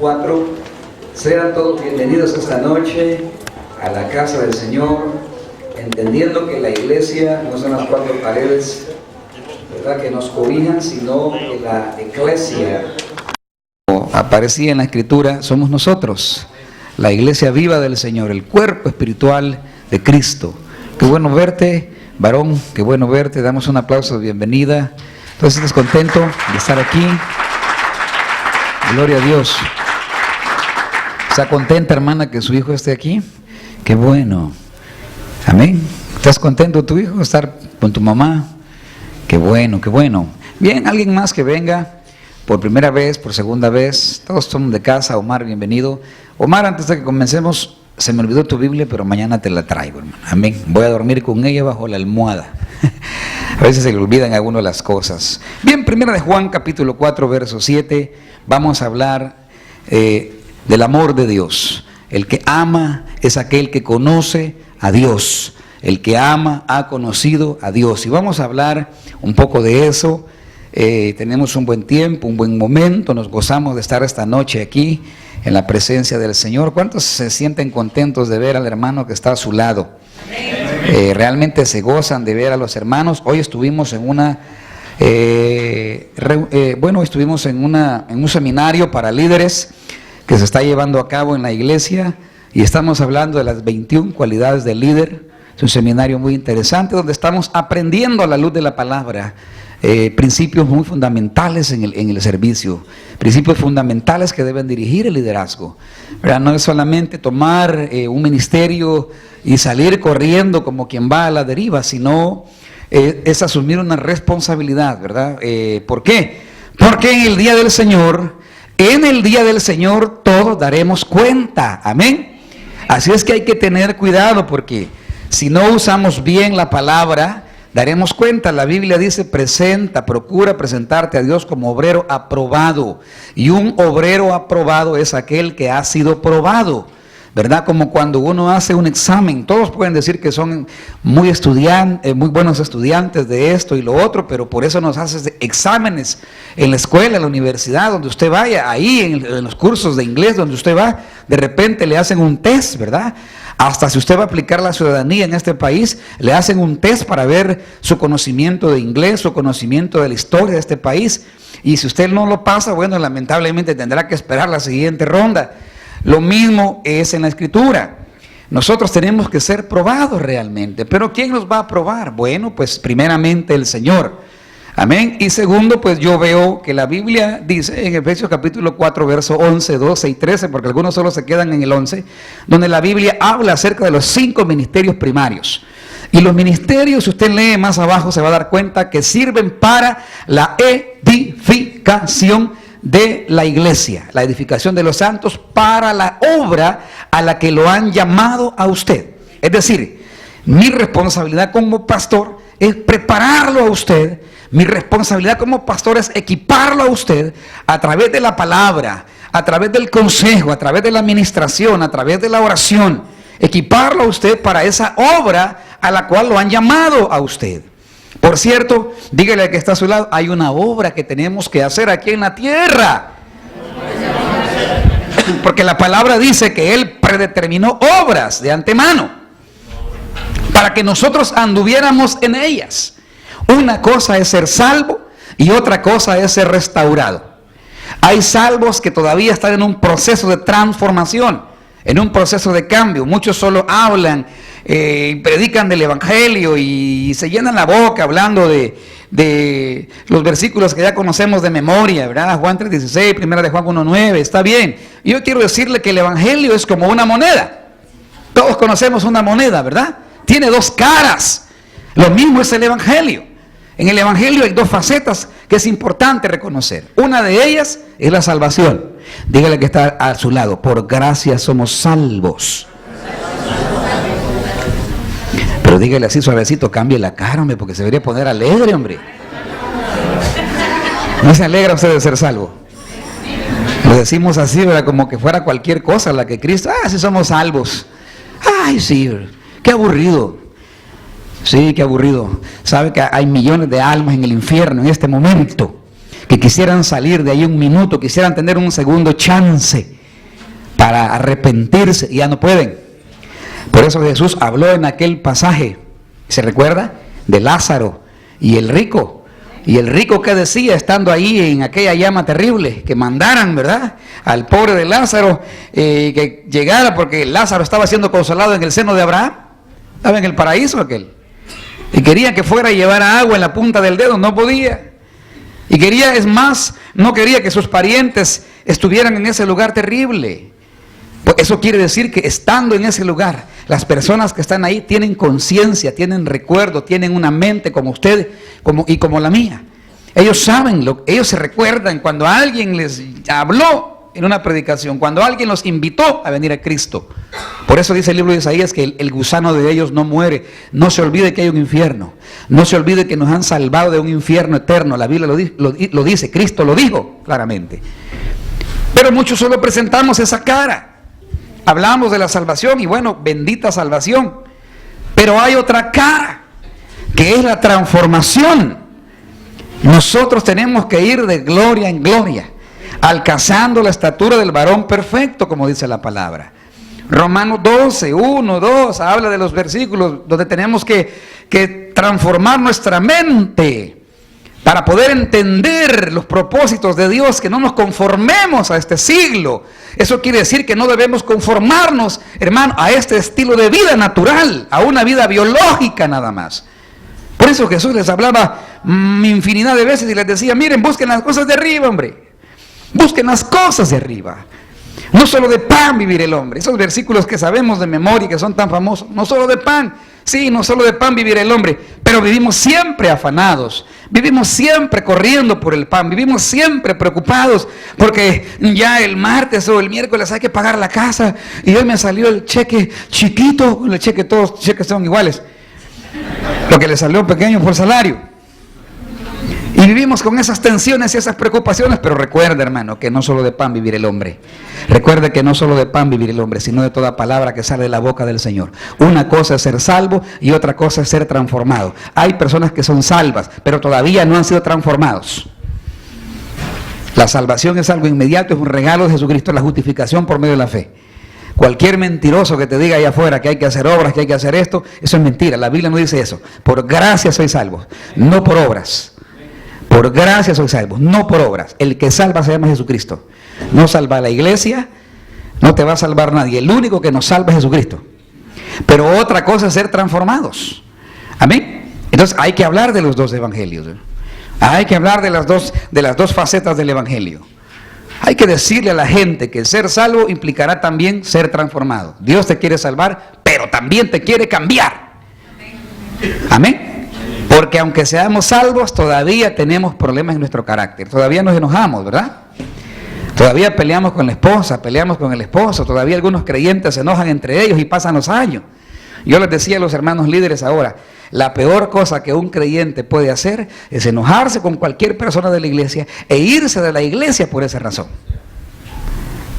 4. Sean todos bienvenidos esta noche a la casa del Señor, entendiendo que la iglesia no son las cuatro paredes, ¿verdad?, que nos cobijan, sino que la iglesia, como aparecía en la Escritura, somos nosotros, la iglesia viva del Señor, el cuerpo espiritual de Cristo. Qué bueno verte, varón, qué bueno verte. Damos un aplauso de bienvenida. Entonces, ¿estás contento de estar aquí? Gloria a Dios. ¿Está contenta, hermana, que su hijo esté aquí? Qué bueno. Amén. ¿Estás contento tu hijo estar con tu mamá? Qué bueno, qué bueno. Bien, alguien más que venga por primera vez, por segunda vez. Todos somos de casa. Omar, bienvenido. Omar, antes de que comencemos, se me olvidó tu Biblia, pero mañana te la traigo, hermano. Amén. Voy a dormir con ella bajo la almohada. A veces se le olvidan a uno las cosas. Bien, primera de Juan, capítulo 4, verso 7. Vamos a hablar del amor de Dios. El que ama es aquel que conoce a Dios. El que ama ha conocido a Dios. Y vamos a hablar un poco de eso. Tenemos un buen tiempo, un buen momento. Nos gozamos de estar esta noche aquí en la presencia del Señor. ¿Cuántos se sienten contentos de ver al hermano que está a su lado? Realmente se gozan de ver a los hermanos. Hoy estuvimos en un seminario para líderes que se está llevando a cabo en la iglesia, y estamos hablando de las 21 cualidades del líder. Es un seminario muy interesante donde estamos aprendiendo a la luz de la palabra principios muy fundamentales en el servicio, principios fundamentales que deben dirigir el liderazgo, ¿verdad? No es solamente tomar un ministerio y salir corriendo como quien va a la deriva, sino es asumir una responsabilidad, ¿verdad? ¿Por qué? Porque en el día del Señor todos daremos cuenta, amén. Así es que hay que tener cuidado, porque si no usamos bien la palabra, daremos cuenta. La Biblia dice: procura presentarte a Dios como obrero aprobado. Y un obrero aprobado es aquel que ha sido probado, ¿verdad? Como cuando uno hace un examen. Todos pueden decir que son muy buenos estudiantes de esto y lo otro, pero por eso nos hace exámenes en la escuela, en la universidad, donde usted vaya, ahí en los cursos de inglés donde usted va, de repente le hacen un test, ¿verdad? Hasta si usted va a aplicar la ciudadanía en este país, le hacen un test para ver su conocimiento de inglés, su conocimiento de la historia de este país. Y si usted no lo pasa, bueno, lamentablemente tendrá que esperar la siguiente ronda. Lo mismo es en la Escritura. Nosotros tenemos que ser probados realmente. ¿Pero quién nos va a probar? Bueno, pues primeramente el Señor. Amén. Y segundo, pues yo veo que la Biblia dice en Efesios capítulo 4, verso 11, 12 y 13, porque algunos solo se quedan en el 11, donde la Biblia habla acerca de los 5 ministerios primarios. Y los ministerios, si usted lee más abajo, se va a dar cuenta que sirven para la edificación de la iglesia, la edificación de los santos, para la obra a la que lo han llamado a usted. Es decir, mi responsabilidad como pastor es prepararlo a usted. Mi responsabilidad como pastor es equiparlo a usted a través de la palabra, a través del consejo, a través de la administración, a través de la oración. Equiparlo a usted para esa obra a la cual lo han llamado a usted. Por cierto, dígale al que está a su lado: hay una obra que tenemos que hacer aquí en la tierra. Porque la palabra dice que Él predeterminó obras de antemano para que nosotros anduviéramos en ellas. Una cosa es ser salvo y otra cosa es ser restaurado. Hay salvos que todavía están en un proceso de transformación, en un proceso de cambio. Muchos solo hablan y predican del evangelio y se llenan la boca hablando de los versículos que ya conocemos de memoria, ¿verdad? Juan 3:16, primera de Juan 1:9, está bien. Yo quiero decirle que el evangelio es como una moneda. Todos conocemos una moneda, ¿verdad? Tiene 2 caras. Lo mismo es el evangelio. En el evangelio hay 2 facetas que es importante reconocer. Una de ellas es la salvación. Dígale que está a su lado: por gracia somos salvos. Pero dígale así suavecito: cambie la cara, hombre, porque se debería poner alegre, hombre. ¿No se alegra usted de ser salvo? Lo decimos así, ¿verdad? Como que fuera cualquier cosa la que Cristo. Sí somos salvos. Ay, sí, qué aburrido. Sí, qué aburrido. Sabe que hay millones de almas en el infierno en este momento. que quisieran salir de ahí un minuto, quisieran tener un segundo chance para arrepentirse y ya no pueden. Por eso Jesús habló en aquel pasaje, ¿se recuerda? De Lázaro y el rico. Y el rico que decía, estando ahí en aquella llama terrible, que mandaran, ¿verdad?, al pobre de Lázaro, que llegara, porque Lázaro estaba siendo consolado en el seno de Abraham, estaba en el paraíso aquel, y quería que fuera y llevara agua en la punta del dedo, no podía, y quería, es más, no quería que sus parientes estuvieran en ese lugar terrible. Pues eso quiere decir que estando en ese lugar, las personas que están ahí tienen conciencia, tienen recuerdo, tienen una mente como usted y como la mía. Ellos saben, ellos se recuerdan cuando alguien les habló en una predicación, cuando alguien los invitó a venir a Cristo. Por eso dice el libro de Isaías que el gusano de ellos no muere. No se olvide que hay un infierno. No se olvide que nos han salvado de un infierno eterno. La Biblia lo dice, Cristo lo dijo claramente. Pero muchos solo presentamos esa cara. Hablamos de la salvación y bueno, bendita salvación. Pero hay otra cara, que es la transformación. Nosotros tenemos que ir de gloria en gloria, alcanzando la estatura del varón perfecto, como dice la palabra. Romanos 12, 1, 2, habla de los versículos donde tenemos que transformar nuestra mente para poder entender los propósitos de Dios, que no nos conformemos a este siglo. Eso quiere decir que no debemos conformarnos, hermano, a este estilo de vida natural, a una vida biológica nada más. Por eso Jesús les hablaba infinidad de veces y les decía, miren, busquen las cosas de arriba, hombre. Busquen las cosas de arriba. No solo de pan vivir el hombre. Esos versículos que sabemos de memoria y que son tan famosos. No solo de pan. Sí, no solo de pan vivir el hombre. Pero vivimos siempre afanados. Vivimos siempre corriendo por el pan. Vivimos siempre preocupados. Porque ya el martes o el miércoles hay que pagar la casa. Y hoy me salió el cheque chiquito. El cheque, todos los cheques son iguales. Lo que le salió pequeño fue el salario. Y vivimos con esas tensiones y esas preocupaciones, pero recuerda, hermano, que no solo de pan vivir el hombre. Recuerde que no solo de pan vivir el hombre, sino de toda palabra que sale de la boca del Señor. Una cosa es ser salvo y otra cosa es ser transformado. Hay personas que son salvas, pero todavía no han sido transformados. La salvación es algo inmediato, es un regalo de Jesucristo, la justificación por medio de la fe. Cualquier mentiroso que te diga allá afuera que hay que hacer obras, que hay que hacer esto, eso es mentira. La Biblia no dice eso. Por gracia soy salvo, no por obras. Por gracia soy salvo, no por obras. El que salva se llama Jesucristo. No salva a la iglesia, no te va a salvar nadie. El único que nos salva es Jesucristo. Pero otra cosa es ser transformados. Amén. Entonces hay que hablar de los dos evangelios. Hay que hablar de las dos facetas del evangelio. Hay que decirle a la gente que ser salvo implicará también ser transformado. Dios te quiere salvar, pero también te quiere cambiar. Amén. Porque aunque seamos salvos, todavía tenemos problemas en nuestro carácter. Todavía nos enojamos, ¿verdad? Todavía peleamos con la esposa, peleamos con el esposo. Todavía algunos creyentes se enojan entre ellos y pasan los años. Yo les decía a los hermanos líderes ahora, la peor cosa que un creyente puede hacer es enojarse con cualquier persona de la iglesia e irse de la iglesia por esa razón.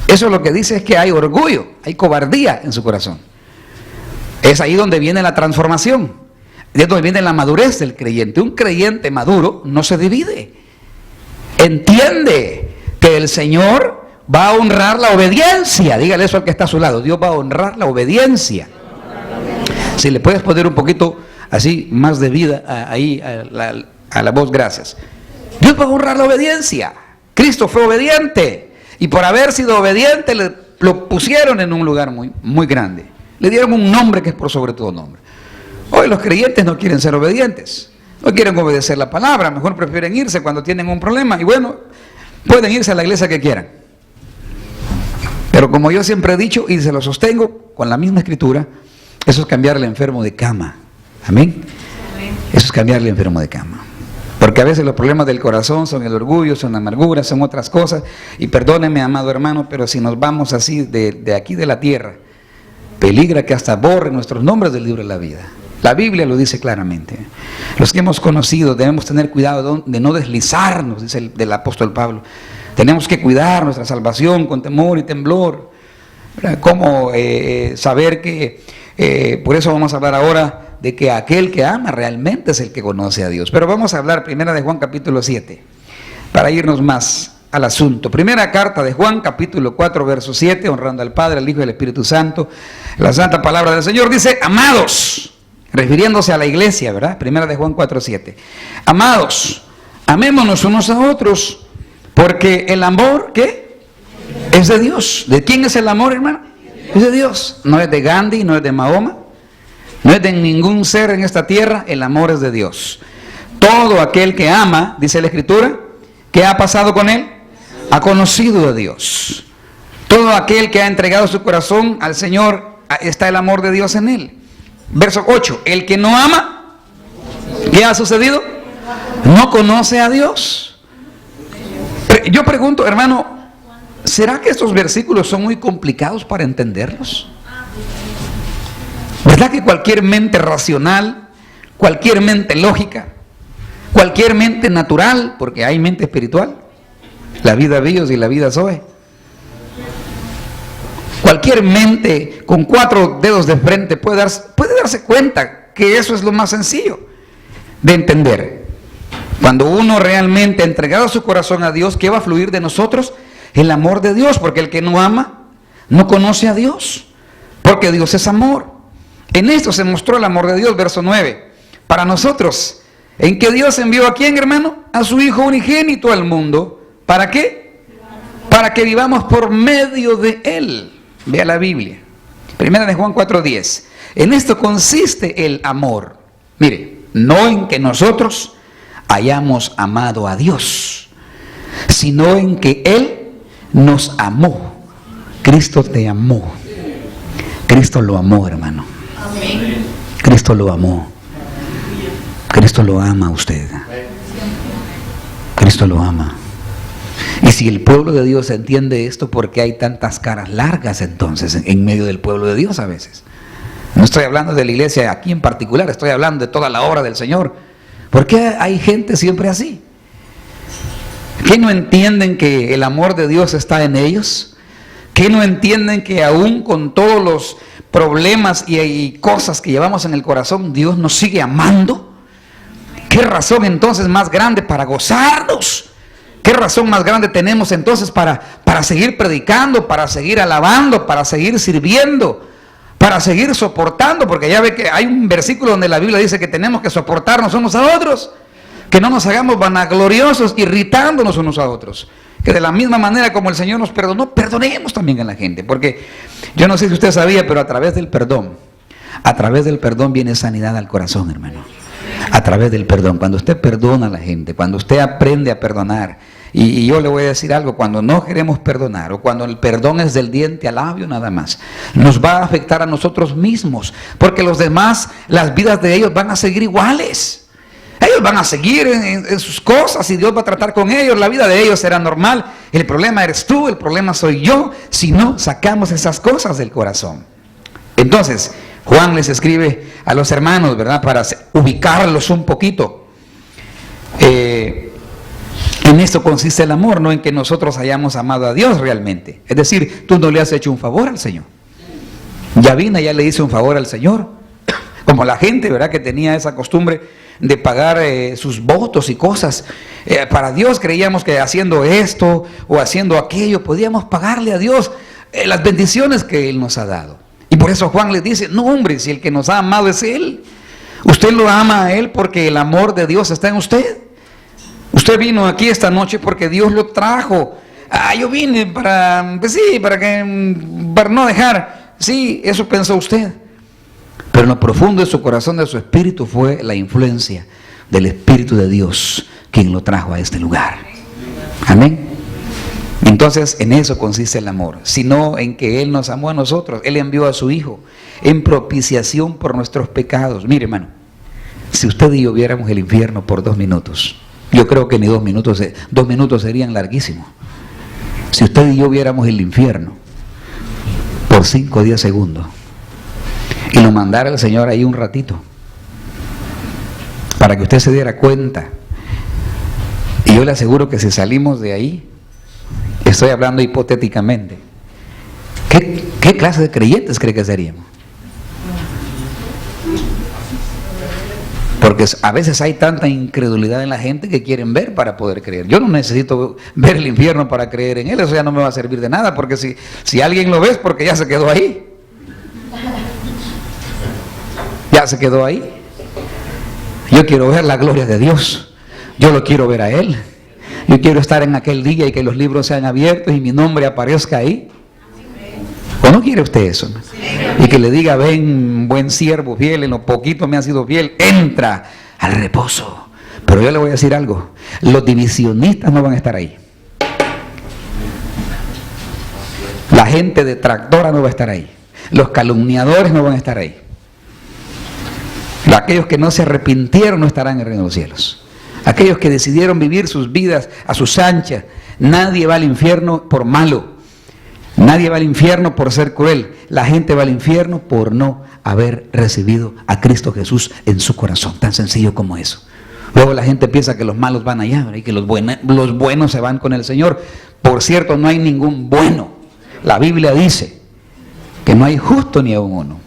Eso lo que dice es que hay orgullo, hay cobardía en su corazón. Es ahí donde viene la transformación. De donde viene la madurez del creyente. Un creyente maduro no se divide. Entiende que el Señor va a honrar la obediencia. Dígale eso al que está a su lado. Dios va a honrar la obediencia. Si le puedes poner un poquito así más de vida ahí a la voz, gracias. Dios va a honrar la obediencia. Cristo fue obediente. Y por haber sido obediente lo pusieron en un lugar muy, muy grande. Le dieron un nombre que es por sobre todo nombre. Hoy los creyentes no quieren ser obedientes, no quieren obedecer la palabra, mejor prefieren irse cuando tienen un problema y bueno, pueden irse a la iglesia que quieran. Pero como yo siempre he dicho y se lo sostengo con la misma escritura, eso es cambiarle enfermo de cama. Amén. Eso es cambiarle enfermo de cama. Porque a veces los problemas del corazón son el orgullo, son la amargura, son otras cosas. Y perdóneme, amado hermano, pero si nos vamos así de aquí de la tierra, peligra que hasta borre nuestros nombres del libro de la vida. La Biblia lo dice claramente. Los que hemos conocido debemos tener cuidado de no deslizarnos, dice el apóstol Pablo. Tenemos que cuidar nuestra salvación con temor y temblor. ¿Cómo saber que, por eso vamos a hablar ahora de que aquel que ama realmente es el que conoce a Dios? Pero vamos a hablar primero de Juan capítulo 7. para irnos más al asunto. Primera carta de Juan, capítulo 4, verso 7, honrando al Padre, al Hijo y al Espíritu Santo. La santa palabra del Señor dice: amados, refiriéndose a la iglesia, ¿verdad? Primera de Juan 4, 7. Amados, amémonos unos a otros, porque el amor, ¿qué? Es de Dios. ¿De quién es el amor, hermano? Es de Dios. No es de Gandhi, no es de Mahoma, no es de ningún ser en esta tierra. El amor es de Dios. Todo aquel que ama, dice la Escritura, ¿qué ha pasado con él? Ha conocido a Dios. Todo aquel que ha entregado su corazón al Señor, está el amor de Dios en él. Verso 8, el que no ama, ¿qué ha sucedido? No conoce a Dios. Yo pregunto, hermano, ¿será que estos versículos son muy complicados para entenderlos? ¿Verdad que cualquier mente racional, cualquier mente lógica, cualquier mente natural, porque hay mente espiritual, la vida Bios y la vida Zoe, cualquier mente con 4 dedos de frente puede darse cuenta que eso es lo más sencillo de entender? Cuando uno realmente ha entregado su corazón a Dios, ¿qué va a fluir de nosotros? El amor de Dios, porque el que no ama no conoce a Dios, porque Dios es amor. En esto se mostró el amor de Dios, verso 9, para nosotros, en que Dios envió ¿a quién, hermano? A su Hijo unigénito al mundo. ¿Para qué? Para que vivamos por medio de Él. Vea la Biblia, Primera de Juan 4:10. En esto consiste el amor. Mire, no en que nosotros hayamos amado a Dios, sino en que Él nos amó. Cristo te amó. Cristo lo amó, hermano. Cristo lo amó. Cristo lo ama a usted. Cristo lo ama. Y si el pueblo de Dios entiende esto, ¿por qué hay tantas caras largas entonces en medio del pueblo de Dios a veces? No estoy hablando de la iglesia aquí en particular, estoy hablando de toda la obra del Señor. ¿Por qué hay gente siempre así? ¿Qué no entienden que el amor de Dios está en ellos? ¿Qué no entienden que aún con todos los problemas y cosas que llevamos en el corazón, Dios nos sigue amando? ¿Qué razón entonces más grande para gozarnos? ¿Qué razón más grande tenemos entonces para seguir predicando, para seguir alabando, para seguir sirviendo, para seguir soportando? Porque ya ve que hay un versículo donde la Biblia dice que tenemos que soportarnos unos a otros, que no nos hagamos vanagloriosos, irritándonos unos a otros, que de la misma manera como el Señor nos perdonó, perdonemos también a la gente. Porque yo no sé si usted sabía, pero a través del perdón viene sanidad al corazón, hermano. A través del perdón, cuando usted perdona a la gente, cuando usted aprende a perdonar, y yo le voy a decir algo, cuando no queremos perdonar, o cuando el perdón es del diente al labio nada más, nos va a afectar a nosotros mismos, porque los demás, las vidas de ellos van a seguir iguales. Ellos van a seguir en sus cosas y Dios va a tratar con ellos, la vida de ellos será normal. El problema eres tú, el problema soy yo, si no sacamos esas cosas del corazón. Entonces, Juan les escribe a los hermanos, ¿verdad? Para ubicarlos un poquito. En esto consiste el amor, no en que nosotros hayamos amado a Dios realmente. Es decir, tú no le has hecho un favor al Señor. Yavina ya le hizo un favor al Señor. Como la gente, ¿verdad? Que tenía esa costumbre de pagar sus votos y cosas. Para Dios creíamos que haciendo esto o haciendo aquello podíamos pagarle a Dios las bendiciones que Él nos ha dado. Y por eso Juan les dice, no hombre, si el que nos ha amado es Él. Usted lo ama a Él porque el amor de Dios está en usted. Usted vino aquí esta noche porque Dios lo trajo. Yo vine para no dejar. Sí, eso pensó usted. Pero en lo profundo de su corazón, de su espíritu, fue la influencia del Espíritu de Dios quien lo trajo a este lugar. Amén. Entonces, en eso consiste el amor, sino en que Él nos amó a nosotros. Él envió a su Hijo en propiciación por nuestros pecados. Mire, hermano, si usted y yo viéramos el infierno por 2 minutos, yo creo que ni 2 minutos, 2 minutos serían larguísimos. Si usted y yo viéramos el infierno por 5 o 10 segundos y lo mandara el Señor ahí un ratito, para que usted se diera cuenta, y yo le aseguro que si salimos de ahí, estoy hablando hipotéticamente, ¿qué clase de creyentes cree que seríamos? Porque a veces hay tanta incredulidad en la gente que quieren ver para poder creer. Yo no necesito ver el infierno para creer en él, eso ya no me va a servir de nada, porque si alguien lo ve es porque ya se quedó ahí. Ya se quedó ahí. Yo quiero ver la gloria de Dios. Yo lo quiero ver a Él. Yo quiero estar en aquel día y que los libros sean abiertos y mi nombre aparezca ahí. ¿O no quiere usted eso? Y que le diga: ven, buen siervo fiel, en lo poquito me has sido fiel, entra al reposo. Pero yo le voy a decir algo: los divisionistas no van a estar ahí. La gente detractora no va a estar ahí. Los calumniadores no van a estar ahí. Aquellos que no se arrepintieron no estarán en el reino de los cielos. Aquellos que decidieron vivir sus vidas a sus anchas. Nadie va al infierno por malo. Nadie va al infierno por ser cruel. La gente va al infierno por no haber recibido a Cristo Jesús en su corazón. Tan sencillo como eso. Luego la gente piensa que los malos van allá, ¿verdad? Y que los buenos se van con el Señor. Por cierto, no hay ningún bueno. La Biblia dice que no hay justo ni aun uno.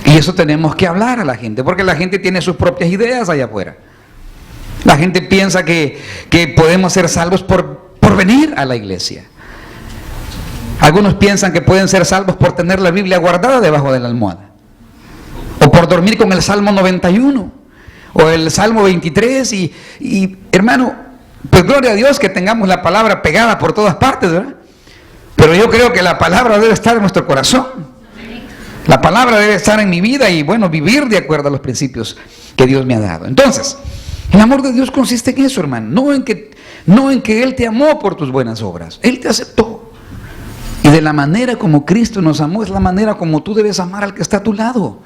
Y eso tenemos que hablar a la gente, porque la gente tiene sus propias ideas allá afuera. La gente piensa que podemos ser salvos por venir a la iglesia. Algunos piensan que pueden ser salvos por tener la Biblia guardada debajo de la almohada, o por dormir con el Salmo 91 o el Salmo 23 y hermano, pues gloria a Dios que tengamos la palabra pegada por todas partes, ¿verdad? Pero yo creo que la palabra debe estar en nuestro corazón. La palabra debe estar en mi vida y bueno, vivir de acuerdo a los principios que Dios me ha dado. Entonces, el amor de Dios consiste en eso, hermano. No en que Él te amó por tus buenas obras. Él te aceptó. Y de la manera como Cristo nos amó, es la manera como tú debes amar al que está a tu lado.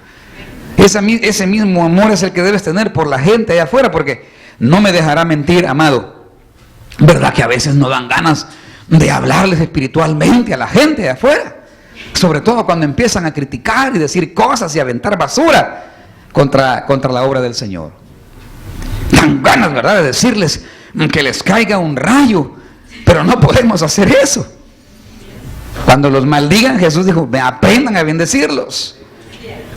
Ese mismo amor es el que debes tener por la gente allá afuera, porque no me dejará mentir, amado. ¿Verdad que a veces no dan ganas de hablarles espiritualmente a la gente allá afuera? Sobre todo cuando empiezan a criticar y decir cosas y aventar basura contra la obra del Señor. Dan ganas, ¿verdad?, de decirles que les caiga un rayo, pero no podemos hacer eso. Cuando los maldigan, Jesús dijo: aprendan a bendecirlos.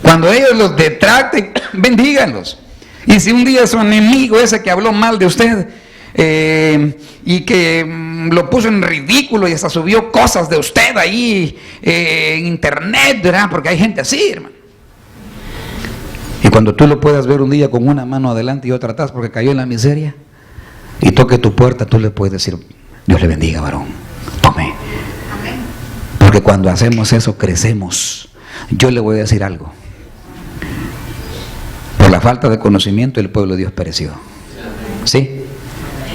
Cuando ellos los detracten, bendíganlos. Y si un día su enemigo, ese que habló mal de usted, y que lo puso en ridículo y hasta subió cosas de usted ahí en internet, ¿verdad? Porque hay gente así, hermano. Y cuando tú lo puedas ver un día con una mano adelante y otra atrás porque cayó en la miseria y toque tu puerta, tú le puedes decir: Dios le bendiga, varón, tome. Porque cuando hacemos eso crecemos. Yo le voy a decir algo: por la falta de conocimiento el pueblo de Dios pereció. ¿Sí?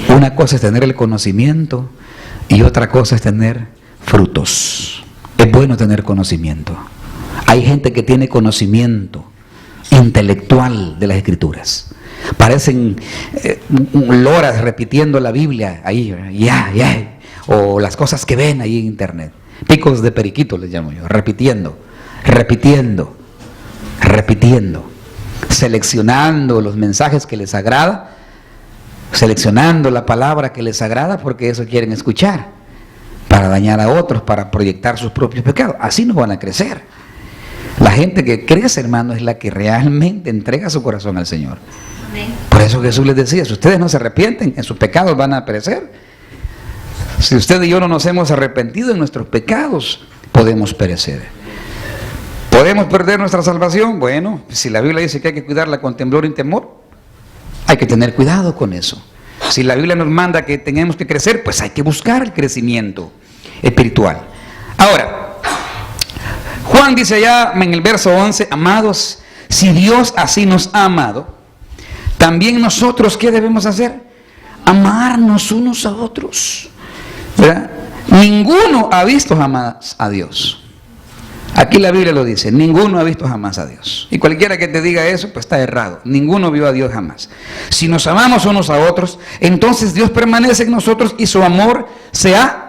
Una cosa es tener el conocimiento y otra cosa es tener frutos. Es bueno tener conocimiento. Hay gente que tiene conocimiento intelectual de las Escrituras. Parecen loras repitiendo la Biblia ahí, o las cosas que ven ahí en internet. Picos de periquito les llamo yo, repitiendo, seleccionando los mensajes que les agrada, seleccionando la palabra que les agrada, porque eso quieren escuchar, para dañar a otros, para proyectar sus propios pecados. Así no van a crecer. La gente que crece, hermano, es la que realmente entrega su corazón al Señor. Por eso Jesús les decía: si ustedes no se arrepienten, en sus pecados van a perecer. Si usted y yo no nos hemos arrepentido en nuestros pecados, podemos perecer. ¿Podemos perder nuestra salvación? Bueno, si la Biblia dice que hay que cuidarla con temblor y temor, hay que tener cuidado con eso. Si la Biblia nos manda que tenemos que crecer, pues hay que buscar el crecimiento espiritual. Ahora, Juan dice allá en el verso 11: amados, si Dios así nos ha amado, también nosotros, ¿qué debemos hacer? Amarnos unos a otros, ¿verdad? Ninguno ha visto jamás a Dios. Aquí la Biblia lo dice: ninguno ha visto jamás a Dios. Y cualquiera que te diga eso, pues está errado. Ninguno vio a Dios jamás. Si nos amamos unos a otros, entonces Dios permanece en nosotros y su amor se ha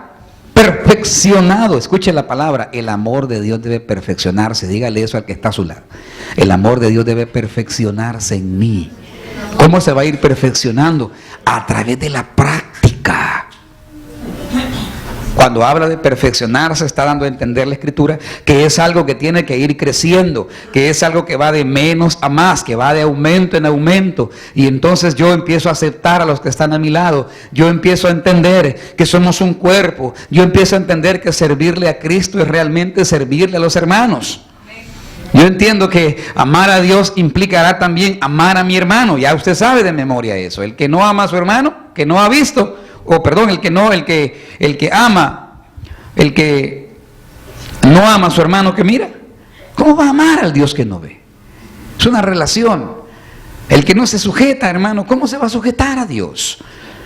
perfeccionado. Escuche la palabra: el amor de Dios debe perfeccionarse. Dígale eso al que está a su lado. El amor de Dios debe perfeccionarse en mí. ¿Cómo se va a ir perfeccionando? A través de la práctica. Cuando habla de perfeccionarse, está dando a entender la Escritura que es algo que tiene que ir creciendo, que es algo que va de menos a más, que va de aumento en aumento. Y entonces yo empiezo a aceptar a los que están a mi lado. Yo empiezo a entender que somos un cuerpo. Yo empiezo a entender que servirle a Cristo es realmente servirle a los hermanos. Yo entiendo que amar a Dios implicará también amar a mi hermano. Ya usted sabe de memoria eso. El que no ama a su hermano, que no ha visto, el que no ama a su hermano que mira, ¿cómo va a amar al Dios que no ve? Es una relación. El que no se sujeta, hermano, ¿cómo se va a sujetar a Dios?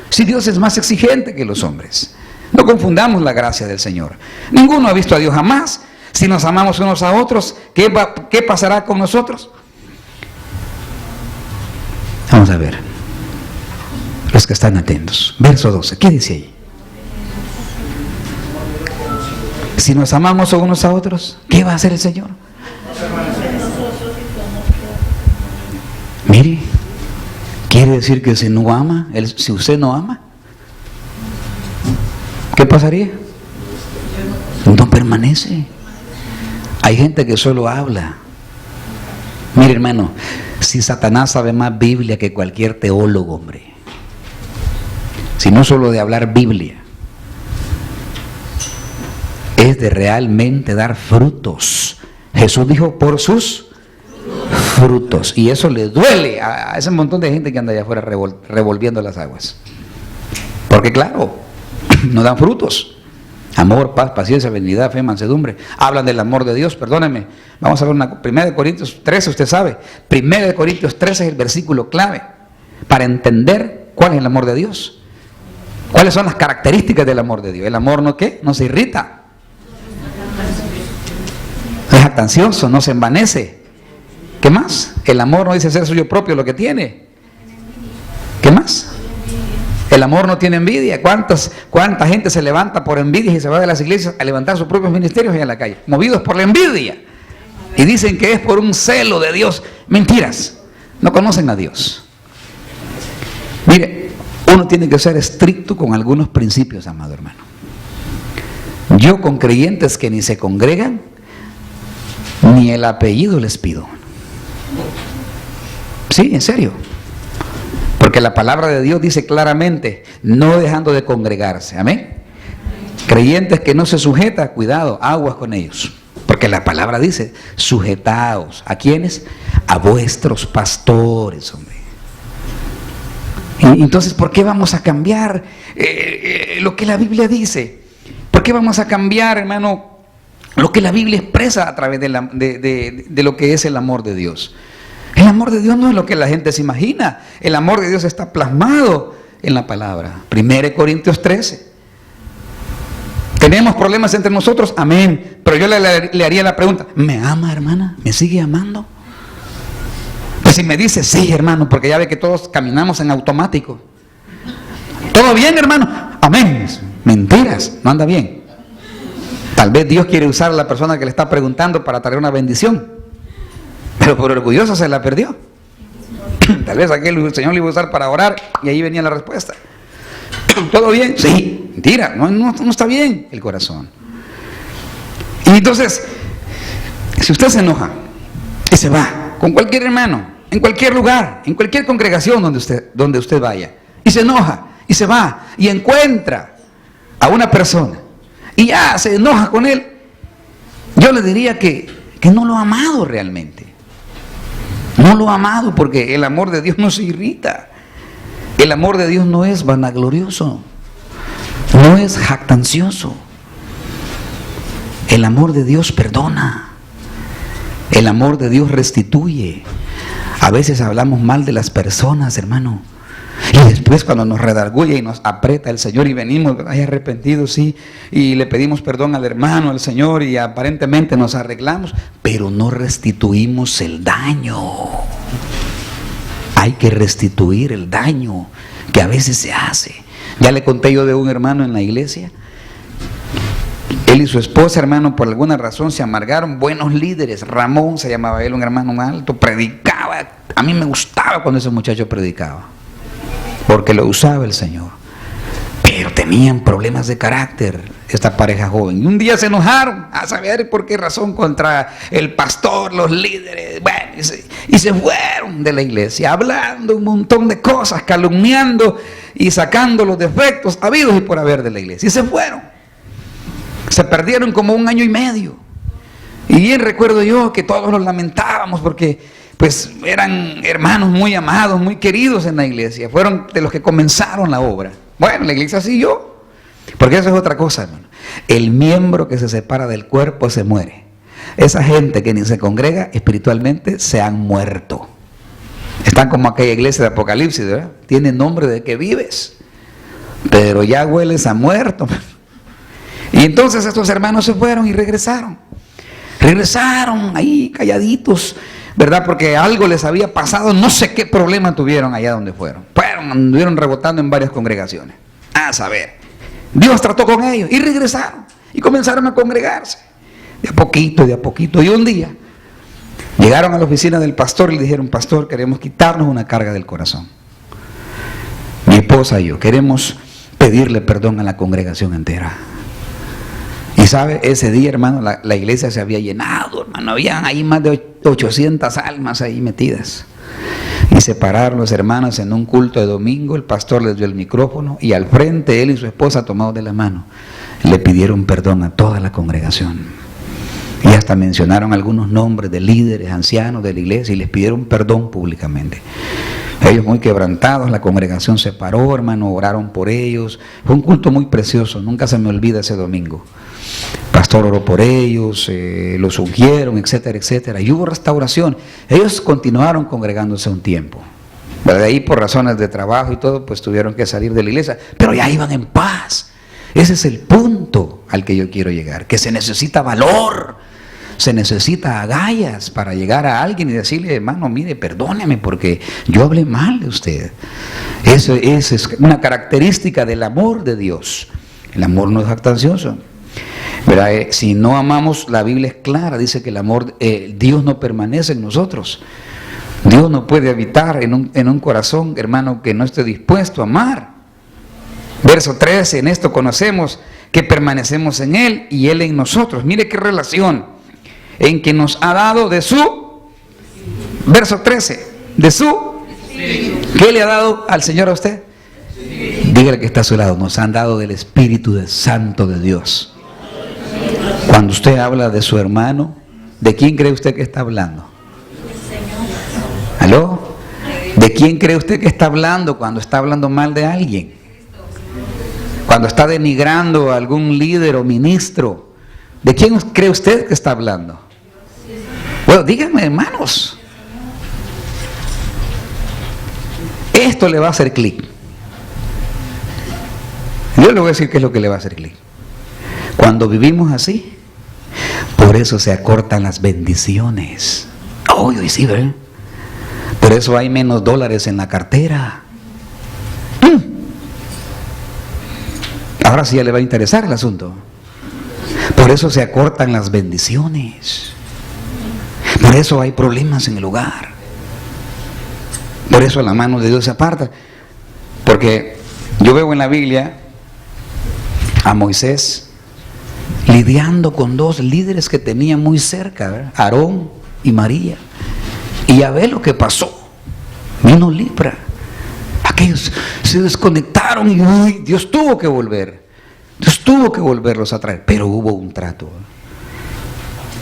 Si Dios es más exigente que los hombres. No confundamos la gracia del Señor. Ninguno ha visto a Dios jamás. Si nos amamos unos a otros, ¿qué pasará con nosotros? Vamos a ver. Los que están atentos. Verso 12. ¿Qué dice ahí? Si nos amamos unos a otros, ¿qué va a hacer el Señor? Mire, quiere decir que si no ama, si usted no ama, ¿qué pasaría? No permanece. Hay gente que solo habla. Mire, hermano, si Satanás sabe más Biblia que cualquier teólogo, hombre. Si no solo de hablar Biblia, es de realmente dar frutos. Jesús dijo, por sus frutos. Y eso le duele a ese montón de gente que anda allá afuera revolviendo las aguas. Porque claro, no dan frutos. Amor, paz, paciencia, benignidad, fe, mansedumbre. Hablan del amor de Dios, perdónenme. Vamos a ver 1 Corintios 13, usted sabe. 1 Corintios 13 es el versículo clave para entender cuál es el amor de Dios. ¿Cuáles son las características del amor de Dios? El amor no ¿qué? No se irrita. No es jactancioso, no se envanece. ¿Qué más? El amor no dice ser suyo propio lo que tiene. ¿Qué más? El amor no tiene envidia. ¿Cuánta gente se levanta por envidia y se va de las iglesias a levantar sus propios ministerios allá en la calle? Movidos por la envidia. Y dicen que es por un celo de Dios. Mentiras. No conocen a Dios. Mire, uno tiene que ser estricto con algunos principios, amado hermano. Yo con creyentes que ni se congregan, ni el apellido les pido. Sí, en serio. Porque la palabra de Dios dice claramente, no dejando de congregarse. Amén. Creyentes que no se sujetan, cuidado, aguas con ellos. Porque la palabra dice, sujetaos. ¿A quiénes? A vuestros pastores, hombre. Y entonces, ¿por qué vamos a cambiar lo que la Biblia dice? ¿Por qué vamos a cambiar, hermano, lo que la Biblia expresa a través de lo que es el amor de Dios? El amor de Dios no es lo que la gente se imagina. El amor de Dios está plasmado en la palabra. 1 Corintios 13. ¿Tenemos problemas entre nosotros? Amén. Pero yo le haría la pregunta, ¿me ama, hermana? ¿Me sigue amando? Pues si me dice, sí, hermano, porque ya ve que todos caminamos en automático. ¿Todo bien, hermano? Amén. Mentiras, no anda bien. Tal vez Dios quiere usar a la persona que le está preguntando para traer una bendición. Pero por orgulloso se la perdió. Tal vez aquel el Señor le iba a usar para orar y ahí venía la respuesta. ¿Todo bien? Sí. Mentira, no está bien el corazón. Y entonces, si usted se enoja y se va con cualquier hermano, en cualquier lugar, en cualquier congregación donde usted vaya, y se enoja y se va y encuentra a una persona y ya se enoja con él, yo le diría que no lo ha amado realmente. No lo ha amado, porque el amor de Dios no se irrita. El amor de Dios no es vanaglorioso, no es jactancioso. El amor de Dios perdona. El amor de Dios restituye. A veces hablamos mal de las personas, hermano, y después cuando nos redarguye y nos aprieta el Señor y venimos arrepentidos, sí, y le pedimos perdón al hermano, al Señor, y aparentemente nos arreglamos, pero no restituimos el daño. Hay que restituir el daño que a veces se hace. Ya le conté yo de un hermano en la iglesia. Él y su esposa, hermano, por alguna razón se amargaron. Buenos líderes. Ramón se llamaba él, un hermano alto, predicaba. A mí me gustaba cuando ese muchacho predicaba, porque lo usaba el Señor. Pero tenían problemas de carácter, esta pareja joven. Y un día se enojaron, a saber por qué razón, contra el pastor, los líderes. Bueno, y se fueron de la iglesia, hablando un montón de cosas, calumniando y sacando los defectos habidos y por haber de la iglesia. Y se fueron. Se perdieron como 1 año y medio. Y bien recuerdo yo que todos nos lamentábamos porque pues eran hermanos muy amados, muy queridos en la iglesia. Fueron de los que comenzaron la obra. Bueno, la iglesia siguió. Porque eso es otra cosa, hermano. El miembro que se separa del cuerpo se muere. Esa gente que ni se congrega espiritualmente se han muerto. Están como aquella iglesia de Apocalipsis, ¿verdad? Tiene nombre de que vives, pero ya hueles a muerto. Y entonces estos hermanos se fueron y regresaron. Regresaron ahí calladitos, ¿verdad? Porque algo les había pasado, no sé qué problema tuvieron allá donde fueron. Anduvieron rebotando en varias congregaciones. A saber, Dios trató con ellos y regresaron y comenzaron a congregarse. De a poquito. Y un día llegaron a la oficina del pastor y le dijeron: pastor, queremos quitarnos una carga del corazón. Mi esposa y yo queremos pedirle perdón a la congregación entera. Y sabe, ese día, hermano, la iglesia se había llenado, hermano. Habían ahí más de 800 almas ahí metidas. Y se pararon los hermanos en un culto de domingo. El pastor les dio el micrófono y al frente él y su esposa, tomados de la mano, le pidieron perdón a toda la congregación. Y hasta mencionaron algunos nombres de líderes, ancianos de la iglesia, y les pidieron perdón públicamente. Ellos muy quebrantados, la congregación se paró, hermano, oraron por ellos. Fue un culto muy precioso, nunca se me olvida ese domingo. El pastor oró por ellos, los ungieron, etcétera, etcétera. Y hubo restauración. Ellos continuaron congregándose un tiempo. De ahí, por razones de trabajo y todo, pues tuvieron que salir de la iglesia. Pero ya iban en paz. Ese es el punto al que yo quiero llegar. Que se necesita valor, se necesita agallas para llegar a alguien y decirle: hermano, mire, perdóneme porque yo hablé mal de usted. Eso es una característica del amor de Dios. El amor no es jactancioso. ¿Verdad? Si no amamos, la Biblia es clara, dice que el amor, Dios no permanece en nosotros. Dios no puede habitar en un corazón, hermano, que no esté dispuesto a amar. Verso 13, en esto conocemos que permanecemos en Él y Él en nosotros. Mire qué relación, en que nos ha dado de su, verso 13, de su, ¿qué le ha dado al Señor a usted? Dígale que está a su lado: nos han dado del Espíritu Santo de Dios. Cuando usted habla de su hermano, ¿de quién cree usted que está hablando? ¿Aló? ¿De quién cree usted que está hablando cuando está hablando mal de alguien? Cuando está denigrando a algún líder o ministro, ¿de quién cree usted que está hablando? Bueno, díganme, hermanos. Esto le va a hacer clic. Yo le voy a decir qué es lo que le va a hacer clic. Cuando vivimos así, por eso se acortan las bendiciones. Hoy sí, ¿verdad? Por eso hay menos dólares en la cartera. Ahora sí ya le va a interesar el asunto. Por eso se acortan las bendiciones. Por eso hay problemas en el hogar. Por eso la mano de Dios se aparta. Porque yo veo en la Biblia a Moisés lidiando con 2 líderes que tenía muy cerca, ¿verdad? Aarón y María. Y ya ve lo que pasó. Vino lepra. Aquellos se desconectaron y uy, Dios tuvo que volver. Dios tuvo que volverlos a traer. Pero hubo un trato.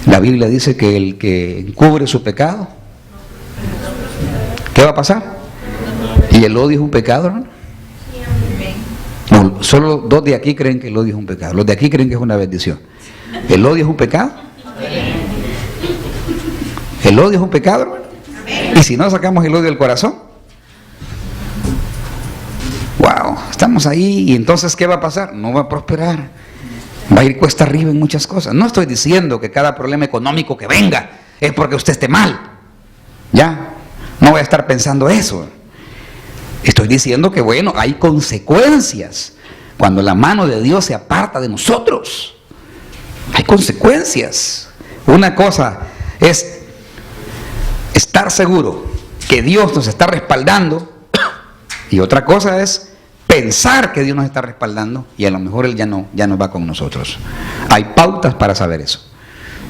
La Biblia dice que el que encubre su pecado, ¿qué va a pasar? ¿Y el odio es un pecado, hermano? No, solo 2 de aquí creen que el odio es un pecado. Los de aquí creen que es una bendición. ¿El odio es un pecado? ¿El odio es un pecado, hermano? ¿Y si no sacamos el odio del corazón? Wow, estamos ahí y entonces ¿qué va a pasar? No va a prosperar. Va a ir cuesta arriba en muchas cosas. No estoy diciendo que cada problema económico que venga es porque usted esté mal. Ya, no voy a estar pensando eso. Estoy diciendo que bueno, hay consecuencias cuando la mano de Dios se aparta de nosotros. Hay consecuencias. Una cosa es estar seguro que Dios nos está respaldando y otra cosa es pensar que Dios nos está respaldando y a lo mejor Él ya no va con nosotros. Hay pautas para saber eso.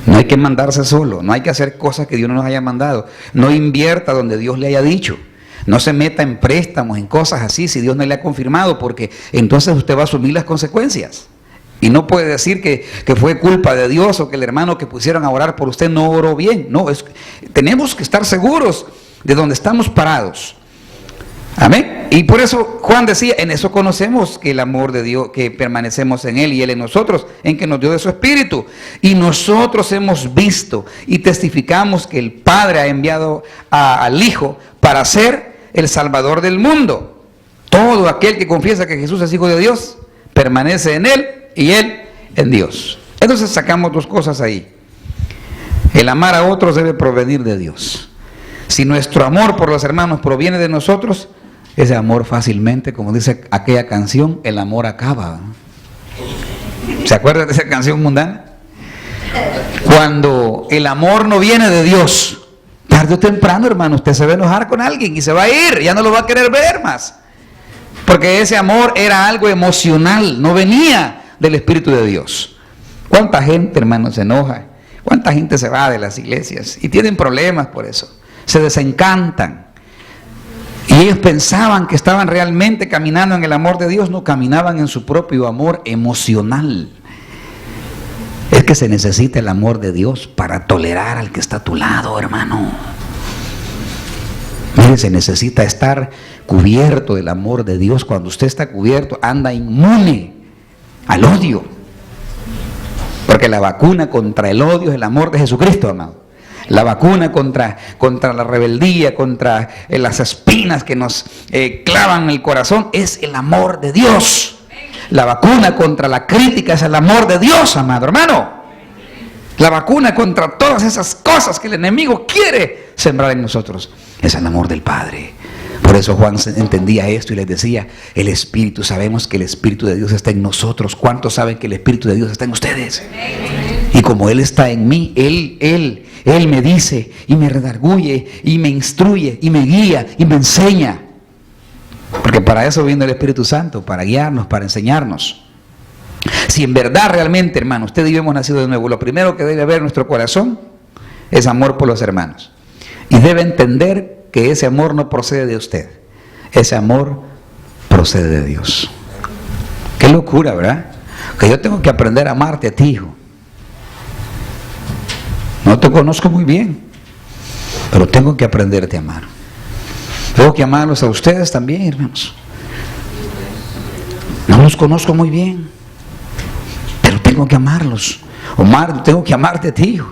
No hay que mandarse solo, no hay que hacer cosas que Dios no nos haya mandado. No invierta donde Dios le haya dicho. No se meta en préstamos, en cosas así, si Dios no le ha confirmado, porque entonces usted va a asumir las consecuencias. Y no puede decir que fue culpa de Dios o que el hermano que pusieron a orar por usted no oró bien. No, tenemos que estar seguros de donde estamos parados. Amén. Y por eso Juan decía, en eso conocemos que el amor de Dios, que permanecemos en Él y Él en nosotros, en que nos dio de su Espíritu. Y nosotros hemos visto y testificamos que el Padre ha enviado al Hijo para ser el Salvador del mundo. Todo aquel que confiesa que Jesús es Hijo de Dios, permanece en Él y Él en Dios. Entonces sacamos dos cosas ahí. El amar a otros debe provenir de Dios. Si nuestro amor por los hermanos proviene de nosotros, ese amor fácilmente, como dice aquella canción, el amor acaba. ¿Se acuerdan de esa canción mundana? Cuando el amor no viene de Dios, tarde o temprano, hermano, usted se va a enojar con alguien y se va a ir, ya no lo va a querer ver más. Porque ese amor era algo emocional, no venía del Espíritu de Dios. ¿Cuánta gente, hermano, se enoja? ¿Cuánta gente se va de las iglesias? Y tienen problemas por eso. Se desencantan. Y ellos pensaban que estaban realmente caminando en el amor de Dios, no caminaban en su propio amor emocional. Es que se necesita el amor de Dios para tolerar al que está a tu lado, hermano. Mire, se necesita estar cubierto del amor de Dios. Cuando usted está cubierto, anda inmune al odio. Porque la vacuna contra el odio es el amor de Jesucristo, amado. La vacuna contra la rebeldía, contra las espinas que nos clavan en el corazón, es el amor de Dios. La vacuna contra la crítica es el amor de Dios, amado hermano. La vacuna contra todas esas cosas que el enemigo quiere sembrar en nosotros es el amor del Padre. Por eso Juan entendía esto y les decía, el Espíritu, sabemos que el Espíritu de Dios está en nosotros. ¿Cuántos saben que el Espíritu de Dios está en ustedes? Y como Él está en mí, Él me dice y me redarguye y me instruye y me guía y me enseña. Porque para eso viene el Espíritu Santo, para guiarnos, para enseñarnos. Si en verdad realmente, hermano, usted y yo hemos nacido de nuevo, lo primero que debe haber en nuestro corazón es amor por los hermanos. Y debe entender que ese amor no procede de usted, ese amor procede de Dios. Qué locura, ¿verdad? Que yo tengo que aprender a amarte a ti, hijo. No te conozco muy bien, pero tengo que aprenderte a amar. Tengo que amarlos a ustedes también, hermanos. No los conozco muy bien, pero tengo que amarlos. Omar, tengo que amarte a ti, hijo.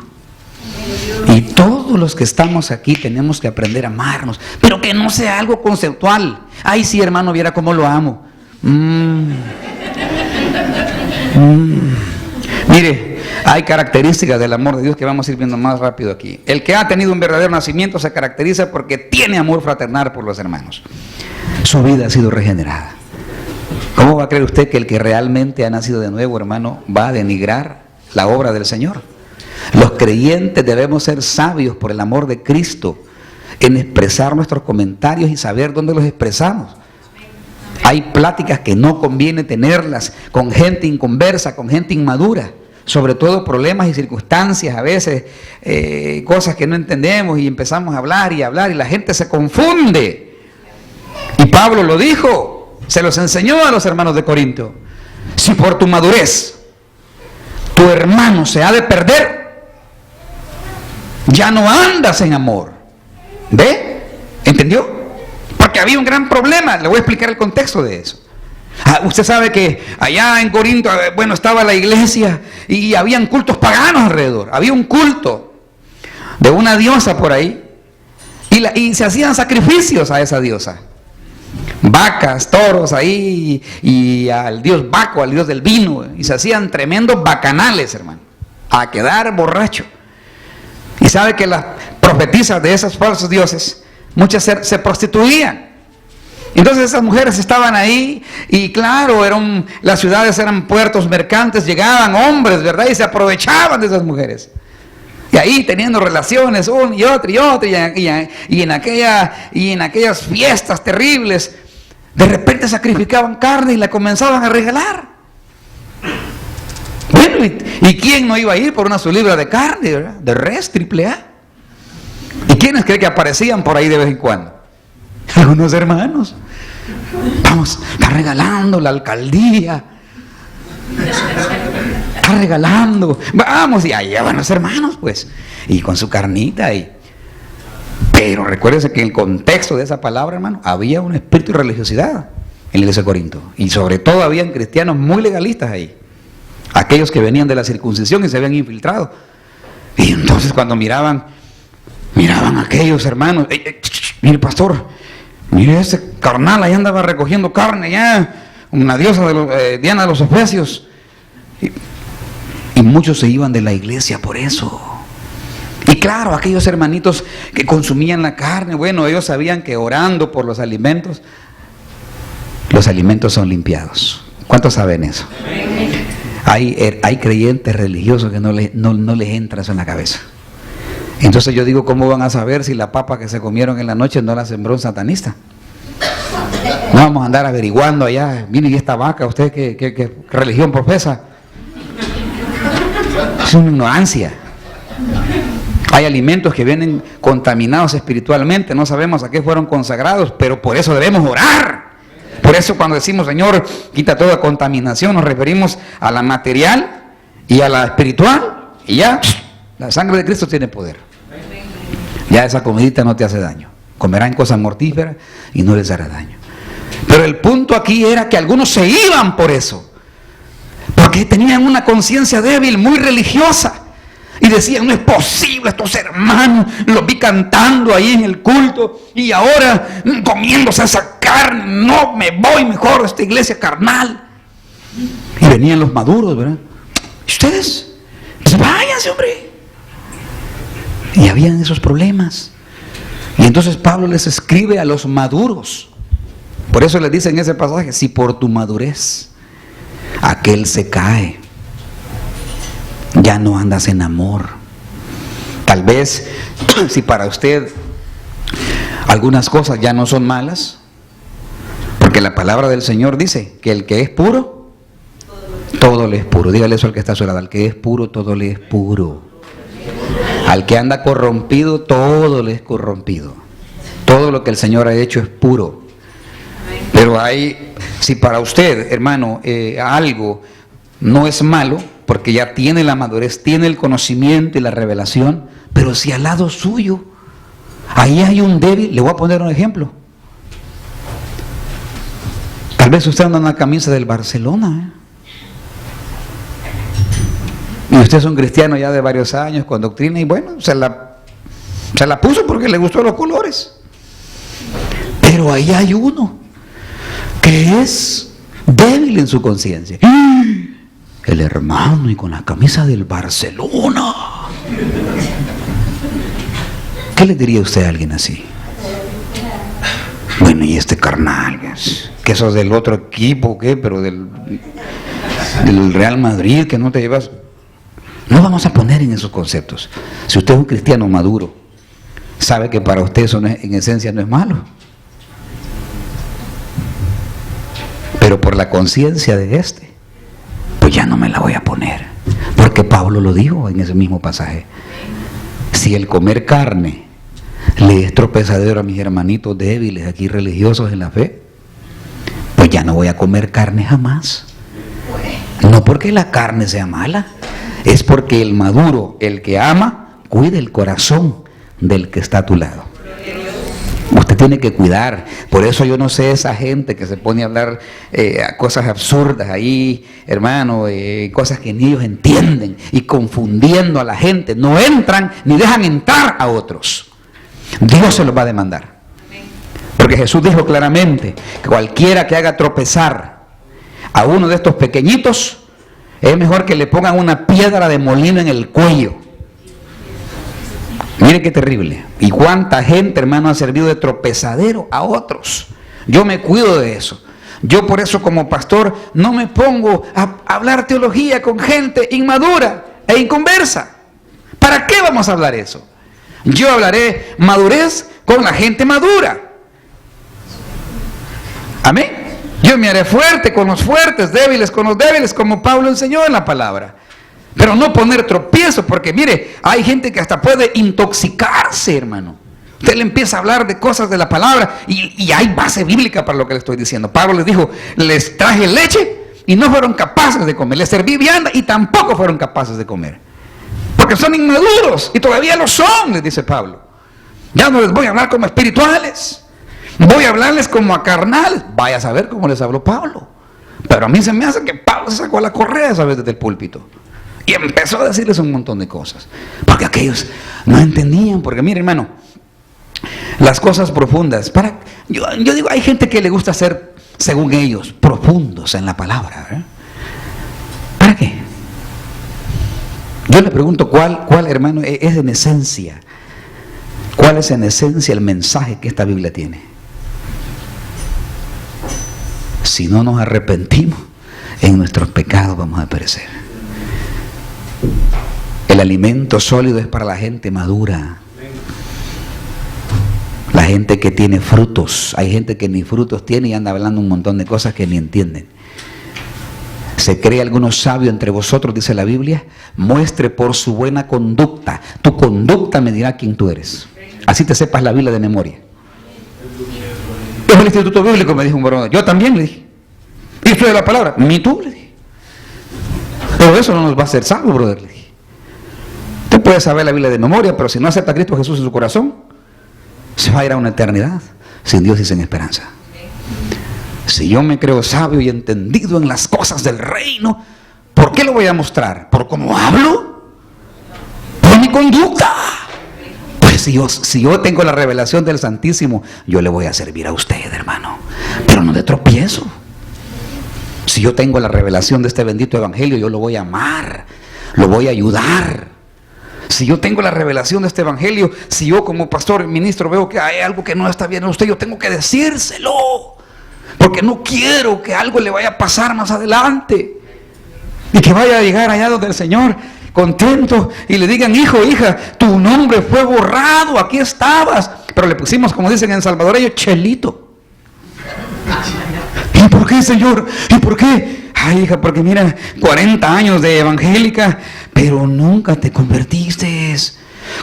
Y todos los que estamos aquí tenemos que aprender a amarnos, pero que no sea algo conceptual. Ay, sí, hermano, viera cómo lo amo. Mire, hay características del amor de Dios que vamos a ir viendo más rápido aquí. El que ha tenido un verdadero nacimiento se caracteriza porque tiene amor fraternal por los hermanos. Su vida ha sido regenerada. ¿Cómo va a creer usted que el que realmente ha nacido de nuevo, hermano, va a denigrar la obra del Señor? Los creyentes debemos ser sabios por el amor de Cristo en expresar nuestros comentarios y saber dónde los expresamos. Hay pláticas que no conviene tenerlas con gente inconversa, con gente inmadura, sobre todo problemas y circunstancias, a veces cosas que no entendemos y empezamos a hablar y la gente se confunde. Y Pablo lo dijo, se los enseñó a los hermanos de Corinto. Si por tu madurez tu hermano se ha de perder, ya no andas en amor. ¿Ve? ¿Entendió? Porque había un gran problema. Le voy a explicar el contexto de eso. Usted sabe que allá en Corinto, bueno, estaba la iglesia y habían cultos paganos alrededor. Había un culto de una diosa por ahí y se hacían sacrificios a esa diosa. Vacas, toros ahí y al dios Baco, al dios del vino. Y se hacían tremendos bacanales, hermano, a quedar borracho. Y sabe que las profetisas de esos falsos dioses, muchas se prostituían. Entonces esas mujeres estaban ahí y claro, las ciudades eran puertos mercantes, llegaban hombres, ¿verdad? Y se aprovechaban de esas mujeres. Y ahí teniendo relaciones, y en aquellas fiestas terribles, de repente sacrificaban carne y la comenzaban a regalar. Bueno, ¿y quién no iba a ir por una su libra de carne, ¿verdad? De res, AAA? ¿Y quiénes creen que aparecían por ahí de vez en cuando? Algunos hermanos. Vamos, está regalando la alcaldía. Está regalando. Vamos, y ahí van los hermanos, pues. Y con su carnita. Pero recuérdese que en el contexto de esa palabra, hermano, había un espíritu de religiosidad en la iglesia de Corinto. Y sobre todo habían cristianos muy legalistas ahí. Aquellos que venían de la circuncisión y se habían infiltrado. Y entonces cuando miraban a aquellos hermanos, mire pastor, mire ese carnal, ahí andaba recogiendo carne ya, una diosa de Diana de los Efesios. Y muchos se iban de la iglesia por eso. Y claro, aquellos hermanitos que consumían la carne, bueno, ellos sabían que orando por los alimentos son limpiados. ¿Cuántos saben eso? Hay creyentes religiosos que no les entra eso en la cabeza. Entonces yo digo, ¿cómo van a saber si la papa que se comieron en la noche no la sembró un satanista? No vamos a andar averiguando allá, miren esta vaca, ¿usted qué religión profesa? Es una ignorancia. Hay alimentos que vienen contaminados espiritualmente, no sabemos a qué fueron consagrados, pero por eso debemos orar. Por eso cuando decimos, Señor, quita toda contaminación, nos referimos a la material y a la espiritual, y ya, la sangre de Cristo tiene poder. Ya esa comidita no te hace daño. Comerán cosas mortíferas y no les hará daño. Pero el punto aquí era que algunos se iban por eso, porque tenían una conciencia débil, muy religiosa. Y decían, no es posible, estos hermanos, los vi cantando ahí en el culto y ahora comiéndose esa carne, no, me voy mejor a esta iglesia carnal. Y venían los maduros, ¿verdad? Ustedes, pues váyanse, hombre. Y habían esos problemas. Y entonces Pablo les escribe a los maduros. Por eso les dice en ese pasaje, si por tu madurez aquel se cae, ya no andas en amor. Tal vez si para usted algunas cosas ya no son malas, porque la palabra del Señor dice que el que es puro, todo le es puro. Dígale eso al que está a su lado, al que es puro, todo le es puro. Al que anda corrompido, todo le es corrompido. Todo lo que el Señor ha hecho es puro. Pero si para usted, hermano, algo no es malo, porque ya tiene la madurez, tiene el conocimiento y la revelación, pero si al lado suyo ahí hay un débil, le voy a poner un ejemplo. Tal vez usted anda en una camisa del Barcelona, y usted es un cristiano ya de varios años con doctrina, y bueno, se la puso porque le gustó los colores. Pero ahí hay uno que es débil en su conciencia. El hermano y con la camisa del Barcelona. ¿Qué le diría usted a alguien así? Bueno, y este carnal, que sos del otro equipo, ¿qué? Pero del Real Madrid, que no te llevas. No vamos a poner en esos conceptos. Si usted es un cristiano maduro, sabe que para usted eso en esencia no es malo. Pero por la conciencia de pues ya no me la voy a poner. Porque Pablo lo dijo en ese mismo pasaje. Si el comer carne le es tropezadero a mis hermanitos débiles aquí religiosos en la fe, pues ya no voy a comer carne jamás. No porque la carne sea mala, es porque el maduro, el que ama, cuida el corazón del que está a tu lado. Usted tiene que cuidar. Por eso yo no sé esa gente que se pone a hablar cosas absurdas ahí, hermano, cosas que ni ellos entienden y confundiendo a la gente. No entran ni dejan entrar a otros. Dios se los va a demandar. Porque Jesús dijo claramente que cualquiera que haga tropezar a uno de estos pequeñitos, es mejor que le pongan una piedra de molino en el cuello. Mire qué terrible. Y cuánta gente, hermano, ha servido de tropezadero a otros. Yo me cuido de eso. Yo por eso como pastor no me pongo a hablar teología con gente inmadura e inconversa. ¿Para qué vamos a hablar eso? Yo hablaré madurez con la gente madura. Amén. Yo me haré fuerte con los fuertes, débiles con los débiles, como Pablo enseñó en la palabra. Pero no poner tropiezo, porque mire, hay gente que hasta puede intoxicarse, hermano. Usted le empieza a hablar de cosas de la palabra y hay base bíblica para lo que le estoy diciendo. Pablo les dijo, les traje leche y no fueron capaces de comer. Les serví vianda y tampoco fueron capaces de comer. Porque son inmaduros y todavía lo son, les dice Pablo. Ya no les voy a hablar como espirituales, voy a hablarles como a carnales. Vaya a saber cómo les habló Pablo. Pero a mí se me hace que Pablo se sacó la correa esa vez desde el púlpito y empezó a decirles un montón de cosas, porque aquellos no entendían. Porque mire, hermano, las cosas profundas, yo digo, hay gente que le gusta ser, según ellos, profundos en la palabra, ¿eh? ¿Para qué? Yo le pregunto cuál hermano es en esencia, cuál es en esencia el mensaje que esta Biblia tiene. Si no nos arrepentimos, en nuestros pecados vamos a perecer. El alimento sólido es para la gente madura, la gente que tiene frutos. Hay gente que ni frutos tiene y anda hablando un montón de cosas que ni entienden. Se cree algunos sabios entre vosotros, dice la Biblia, muestre por su buena conducta. Tu conducta me dirá quién tú eres. Así te sepas la Biblia de memoria. Es el Instituto Bíblico, me dijo un varón. Yo también le dije. Y fue de la palabra. Ni tú, le dije. Pero eso no nos va a hacer salvo, brother, le dije. Usted puede saber la Biblia de memoria, pero si no acepta a Cristo Jesús en su corazón, se va a ir a una eternidad sin Dios y sin esperanza. Si yo me creo sabio y entendido en las cosas del reino, ¿por qué lo voy a mostrar? ¿Por cómo hablo? ¿Por mi conducta? Pues si yo tengo la revelación del Santísimo, yo le voy a servir a usted, hermano, pero no de tropiezo. Si yo tengo la revelación de este bendito evangelio, yo lo voy a amar, lo voy a ayudar. Si yo tengo la revelación de este evangelio, si yo como pastor, ministro, veo que hay algo que no está bien en usted, yo tengo que decírselo, porque no quiero que algo le vaya a pasar más adelante y que vaya a llegar allá donde el Señor contento y le digan, hijo, hija, tu nombre fue borrado, aquí estabas, pero le pusimos, como dicen en salvadoreño, Chelito. ¿Y por qué, Señor? ¿Y por qué? Ay, hija, porque mira, 40 años de evangélica, pero nunca te convertiste.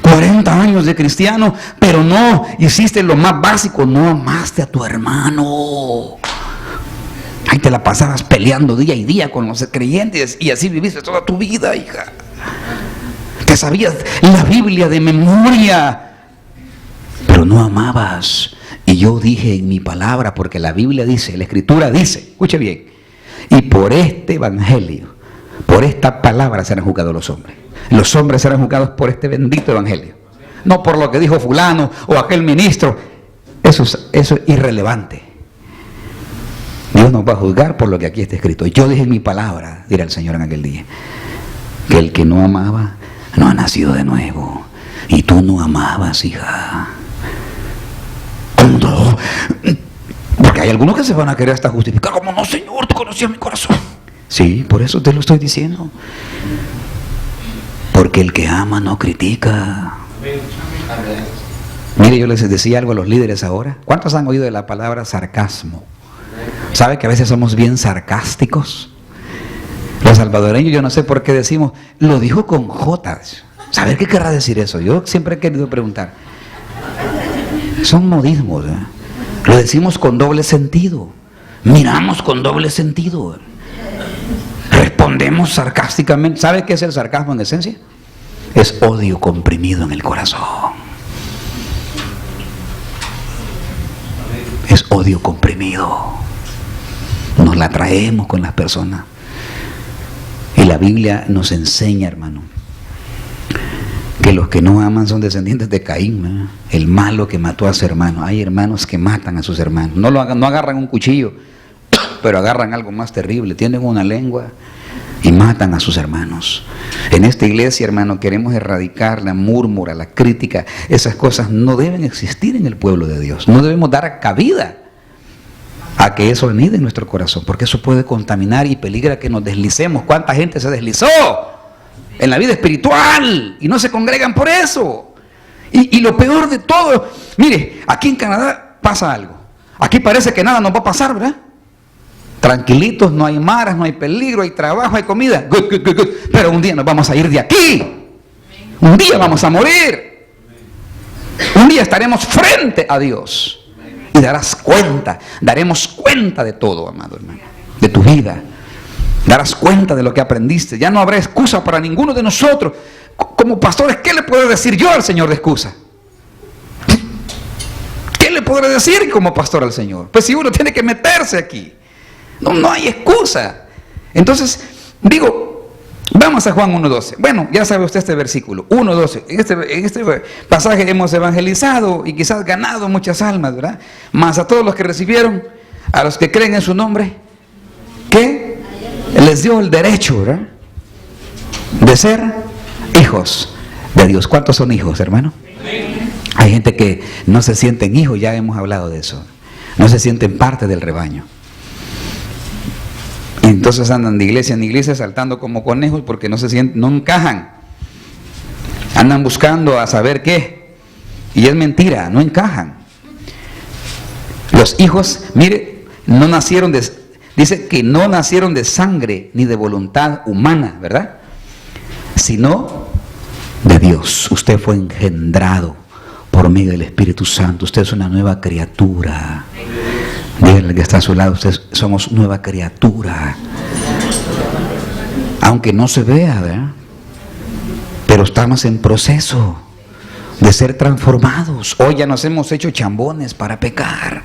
40 años de cristiano, pero no hiciste lo más básico, no amaste a tu hermano. Ahí te la pasabas peleando día y día con los creyentes y así viviste toda tu vida, hija. Te sabías la Biblia de memoria, pero no amabas. Y yo dije en mi palabra, porque la Biblia dice, la Escritura dice, escuche bien, y por este evangelio, por esta palabra serán juzgados los hombres. Los hombres serán juzgados por este bendito evangelio, no por lo que dijo fulano o aquel ministro. Eso es irrelevante. Dios nos va a juzgar por lo que aquí está escrito. Yo dije en mi palabra, dirá el Señor en aquel día, que el que no amaba no ha nacido de nuevo. Y tú no amabas, hija. No, porque hay algunos que se van a querer hasta justificar, como no, Señor, tú conocías mi corazón. Sí, por eso te lo estoy diciendo, porque el que ama no critica. Mire, yo les decía algo a los líderes ahora. ¿Cuántos han oído de la palabra sarcasmo? ¿Sabe que a veces somos bien sarcásticos? Los salvadoreños, yo no sé por qué decimos, lo dijo con jotas. ¿Sabe qué querrá decir eso? Yo siempre he querido preguntar. Son modismos, ¿eh? Lo decimos con doble sentido, miramos con doble sentido, respondemos sarcásticamente. ¿Sabe qué es el sarcasmo en esencia? Es odio comprimido en el corazón. Es odio comprimido. Nos la traemos con las personas. Y la Biblia nos enseña, hermano, que los que no aman son descendientes de Caín, ¿eh? El malo que mató a su hermano. Hay hermanos que matan a sus hermanos. No agarran un cuchillo, pero agarran algo más terrible. Tienen una lengua y matan a sus hermanos. En esta iglesia, hermano, queremos erradicar la murmura, la crítica. Esas cosas no deben existir en el pueblo de Dios. No debemos dar cabida a que eso anide en nuestro corazón, porque eso puede contaminar y peligra que nos deslicemos. ¿Cuánta gente se deslizó en la vida espiritual y no se congregan por eso? Y lo peor de todo, mire, aquí en Canadá pasa algo. Aquí parece que nada nos va a pasar, ¿verdad? Tranquilitos, no hay maras, no hay peligro, hay trabajo, hay comida. Good, good, good, good. Pero un día nos vamos a ir de aquí. Un día vamos a morir. Un día estaremos frente a Dios. Y daremos cuenta de todo, amado hermano. De tu vida. Darás cuenta de lo que aprendiste. Ya no habrá excusa para ninguno de nosotros. Como pastores, ¿qué le puedo decir yo al Señor de excusa? ¿Qué le podré decir como pastor al Señor? Pues si uno tiene que meterse aquí. No hay excusa. Entonces, digo, vamos a Juan 1:12. Bueno, ya sabe usted este versículo, 1:12. En este pasaje hemos evangelizado y quizás ganado muchas almas, ¿verdad? Mas a todos los que recibieron, a los que creen en su nombre, ¿qué? Les dio el derecho, ¿verdad? De ser hijos de Dios. ¿Cuántos son hijos, hermano? Hay gente que no se sienten hijos, ya hemos hablado de eso. No se sienten parte del rebaño. Y entonces andan de iglesia en iglesia saltando como conejos porque no se sienten, no encajan. Andan buscando a saber qué. Y es mentira, no encajan. Los hijos, mire, no nacieron dice que no nacieron de sangre ni de voluntad humana, ¿verdad? Sino de Dios. Usted fue engendrado por medio del Espíritu Santo. Usted es una nueva criatura. Dígale que está a su lado, ustedes somos nueva criatura. Aunque no se vea, ¿verdad? Pero estamos en proceso de ser transformados. Hoy ya nos hemos hecho chambones para pecar.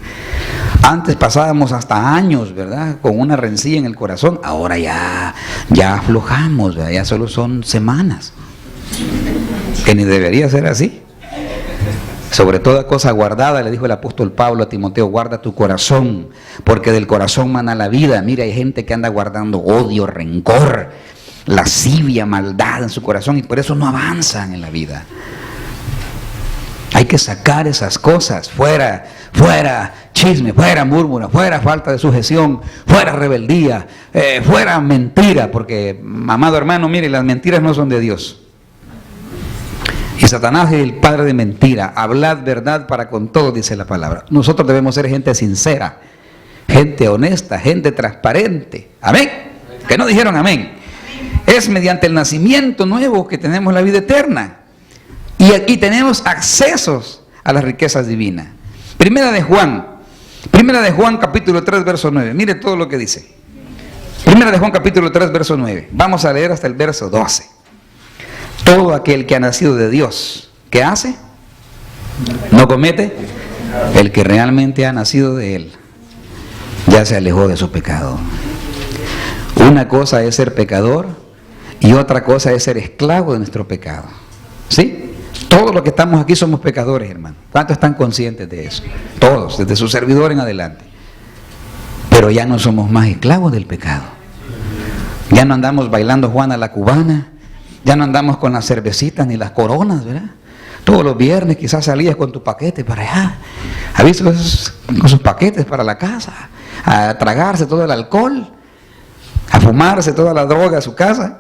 Antes pasábamos hasta años, ¿verdad? Con una rencilla en el corazón. Ahora ya aflojamos, ¿verdad? Ya solo son semanas. Que ni debería ser así. Sobre toda cosa guardada, le dijo el apóstol Pablo a Timoteo, guarda tu corazón, porque del corazón mana la vida. Mira, hay gente que anda guardando odio, rencor, lascivia, maldad en su corazón, y por eso no avanzan en la vida. Hay que sacar esas cosas, fuera chisme, fuera murmura, fuera falta de sujeción, fuera rebeldía, fuera mentira, porque, amado hermano, mire, las mentiras no son de Dios. Y Satanás es el padre de mentira. Hablad verdad para con todos, dice la palabra. Nosotros debemos ser gente sincera, gente honesta, gente transparente. Amén. Que no dijeron amén. Es mediante el nacimiento nuevo que tenemos la vida eterna. Y aquí tenemos accesos a las riquezas divinas. Primera de Juan capítulo 3, verso 9. Mire todo lo que dice. Primera de Juan capítulo 3, verso 9. Vamos a leer hasta el verso 12. Todo aquel que ha nacido de Dios, ¿qué hace? No comete. El que realmente ha nacido de Él, ya se alejó de su pecado. Una cosa es ser pecador y otra cosa es ser esclavo de nuestro pecado. ¿Sí? Todos los que estamos aquí somos pecadores, hermano. ¿Cuántos están conscientes de eso? Todos, desde su servidor en adelante. Pero ya no somos más esclavos del pecado. Ya no andamos bailando Juana la cubana. Ya no andamos con las cervecitas ni las coronas, ¿verdad? Todos los viernes quizás salías con tu paquete para allá. ¿Ha visto con sus paquetes para la casa? A tragarse todo el alcohol, a fumarse toda la droga a su casa.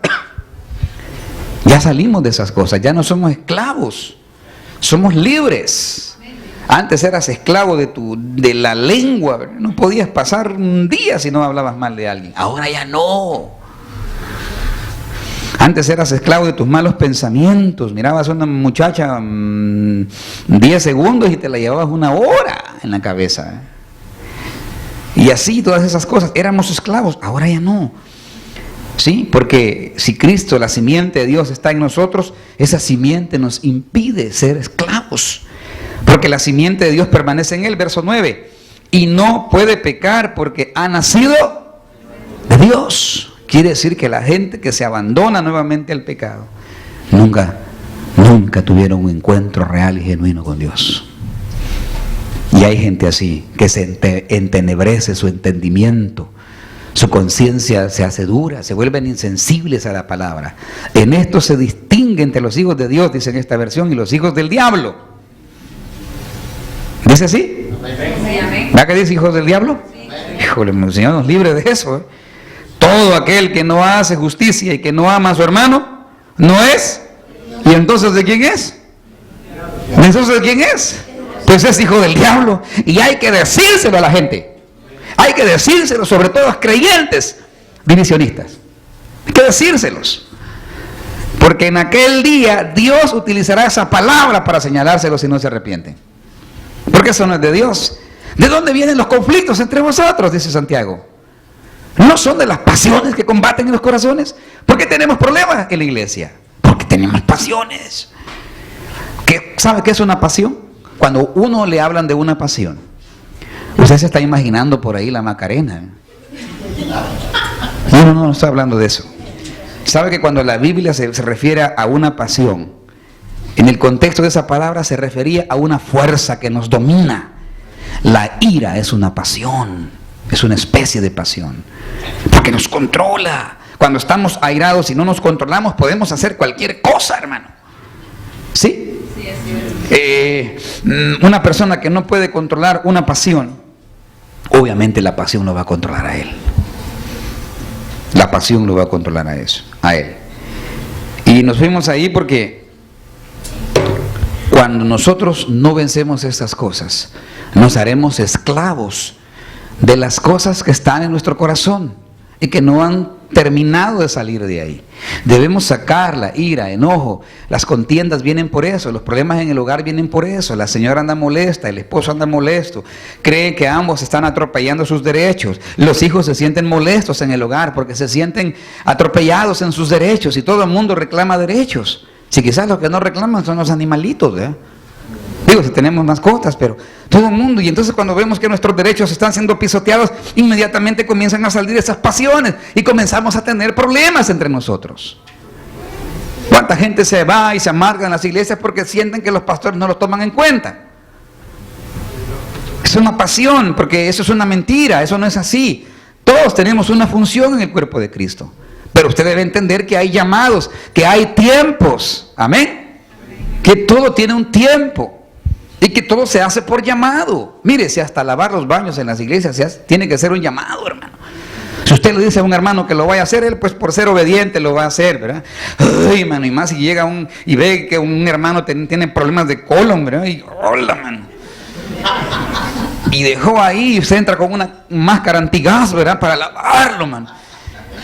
Ya salimos de esas cosas, ya no somos esclavos, somos libres. Antes eras esclavo de la lengua, ¿verdad? No podías pasar un día si no hablabas mal de alguien. Ahora ya no. Antes eras esclavo de tus malos pensamientos. Mirabas a una muchacha 10 segundos y te la llevabas una hora en la cabeza. Y así todas esas cosas. Éramos esclavos, ahora ya no. ¿Sí? Porque si Cristo, la simiente de Dios, está en nosotros, esa simiente nos impide ser esclavos. Porque la simiente de Dios permanece en él, verso 9. Y no puede pecar porque ha nacido de Dios. Quiere decir que la gente que se abandona nuevamente al pecado, nunca tuvieron un encuentro real y genuino con Dios. Y hay gente así, que se entenebrece su entendimiento, su conciencia se hace dura, se vuelven insensibles a la palabra. En esto se distingue entre los hijos de Dios, dice en esta versión, y los hijos del diablo. ¿Dice así? ¿Verdad que dice hijos del diablo? Híjole, el Señor nos libre de eso, ¿eh? Todo aquel que no hace justicia y que no ama a su hermano, no es. ¿Y entonces de quién es? ¿Entonces de quién es? pues es hijo del diablo. Y hay que decírselo a la gente. Hay que decírselo, sobre todo a los creyentes divisionistas. Hay que decírselos. Porque en aquel día Dios utilizará esa palabra para señalárselo si no se arrepienten. Porque eso no es de Dios. ¿De dónde vienen los conflictos entre vosotros? Dice Santiago. ¿No son de las pasiones que combaten en los corazones? ¿Por qué tenemos problemas en la iglesia? Porque tenemos pasiones. ¿Sabe qué es una pasión? Cuando uno le hablan de una pasión, usted se está imaginando por ahí la Macarena. No está hablando de eso. ¿Sabe que cuando la Biblia se refiere a una pasión, en el contexto de esa palabra se refería a una fuerza que nos domina? La ira es una pasión, es una especie de pasión, porque nos controla. Cuando estamos airados y no nos controlamos, podemos hacer cualquier cosa, hermano. ¿Sí? Una persona que no puede controlar una pasión, obviamente la pasión lo va a controlar a él. La pasión lo va a controlar a él. Y nos fuimos ahí porque cuando nosotros no vencemos estas cosas, nos haremos esclavos de las cosas que están en nuestro corazón y que no han terminado de salir de ahí. Debemos sacar la ira, enojo. Las contiendas vienen por eso, los problemas en el hogar vienen por eso. La señora anda molesta, el esposo anda molesto, cree que ambos están atropellando sus derechos. Los hijos se sienten molestos en el hogar porque se sienten atropellados en sus derechos y todo el mundo reclama derechos. Si quizás los que no reclaman son los animalitos, ¿eh? Digo, si tenemos mascotas, pero todo el mundo. Y entonces cuando vemos que nuestros derechos están siendo pisoteados, inmediatamente comienzan a salir esas pasiones y comenzamos a tener problemas entre nosotros. ¿Cuánta gente se va y se amarga en las iglesias porque sienten que los pastores no los toman en cuenta? Es una pasión, porque eso es una mentira, eso no es así. Todos tenemos una función en el cuerpo de Cristo. Pero usted debe entender que hay llamados, que hay tiempos. Amén. Que todo tiene un tiempo. Y que todo se hace por llamado. Mire, si hasta lavar los baños en las iglesias tiene que ser un llamado, hermano. Si usted le dice a un hermano que lo vaya a hacer, él pues por ser obediente lo va a hacer, ¿verdad? Ay, hermano, y más si llega y ve que un hermano tiene problemas de colon, ¿verdad? Y hola, mano. Y dejó ahí, y usted entra con una máscara antigás, ¿verdad? Para lavarlo, mano.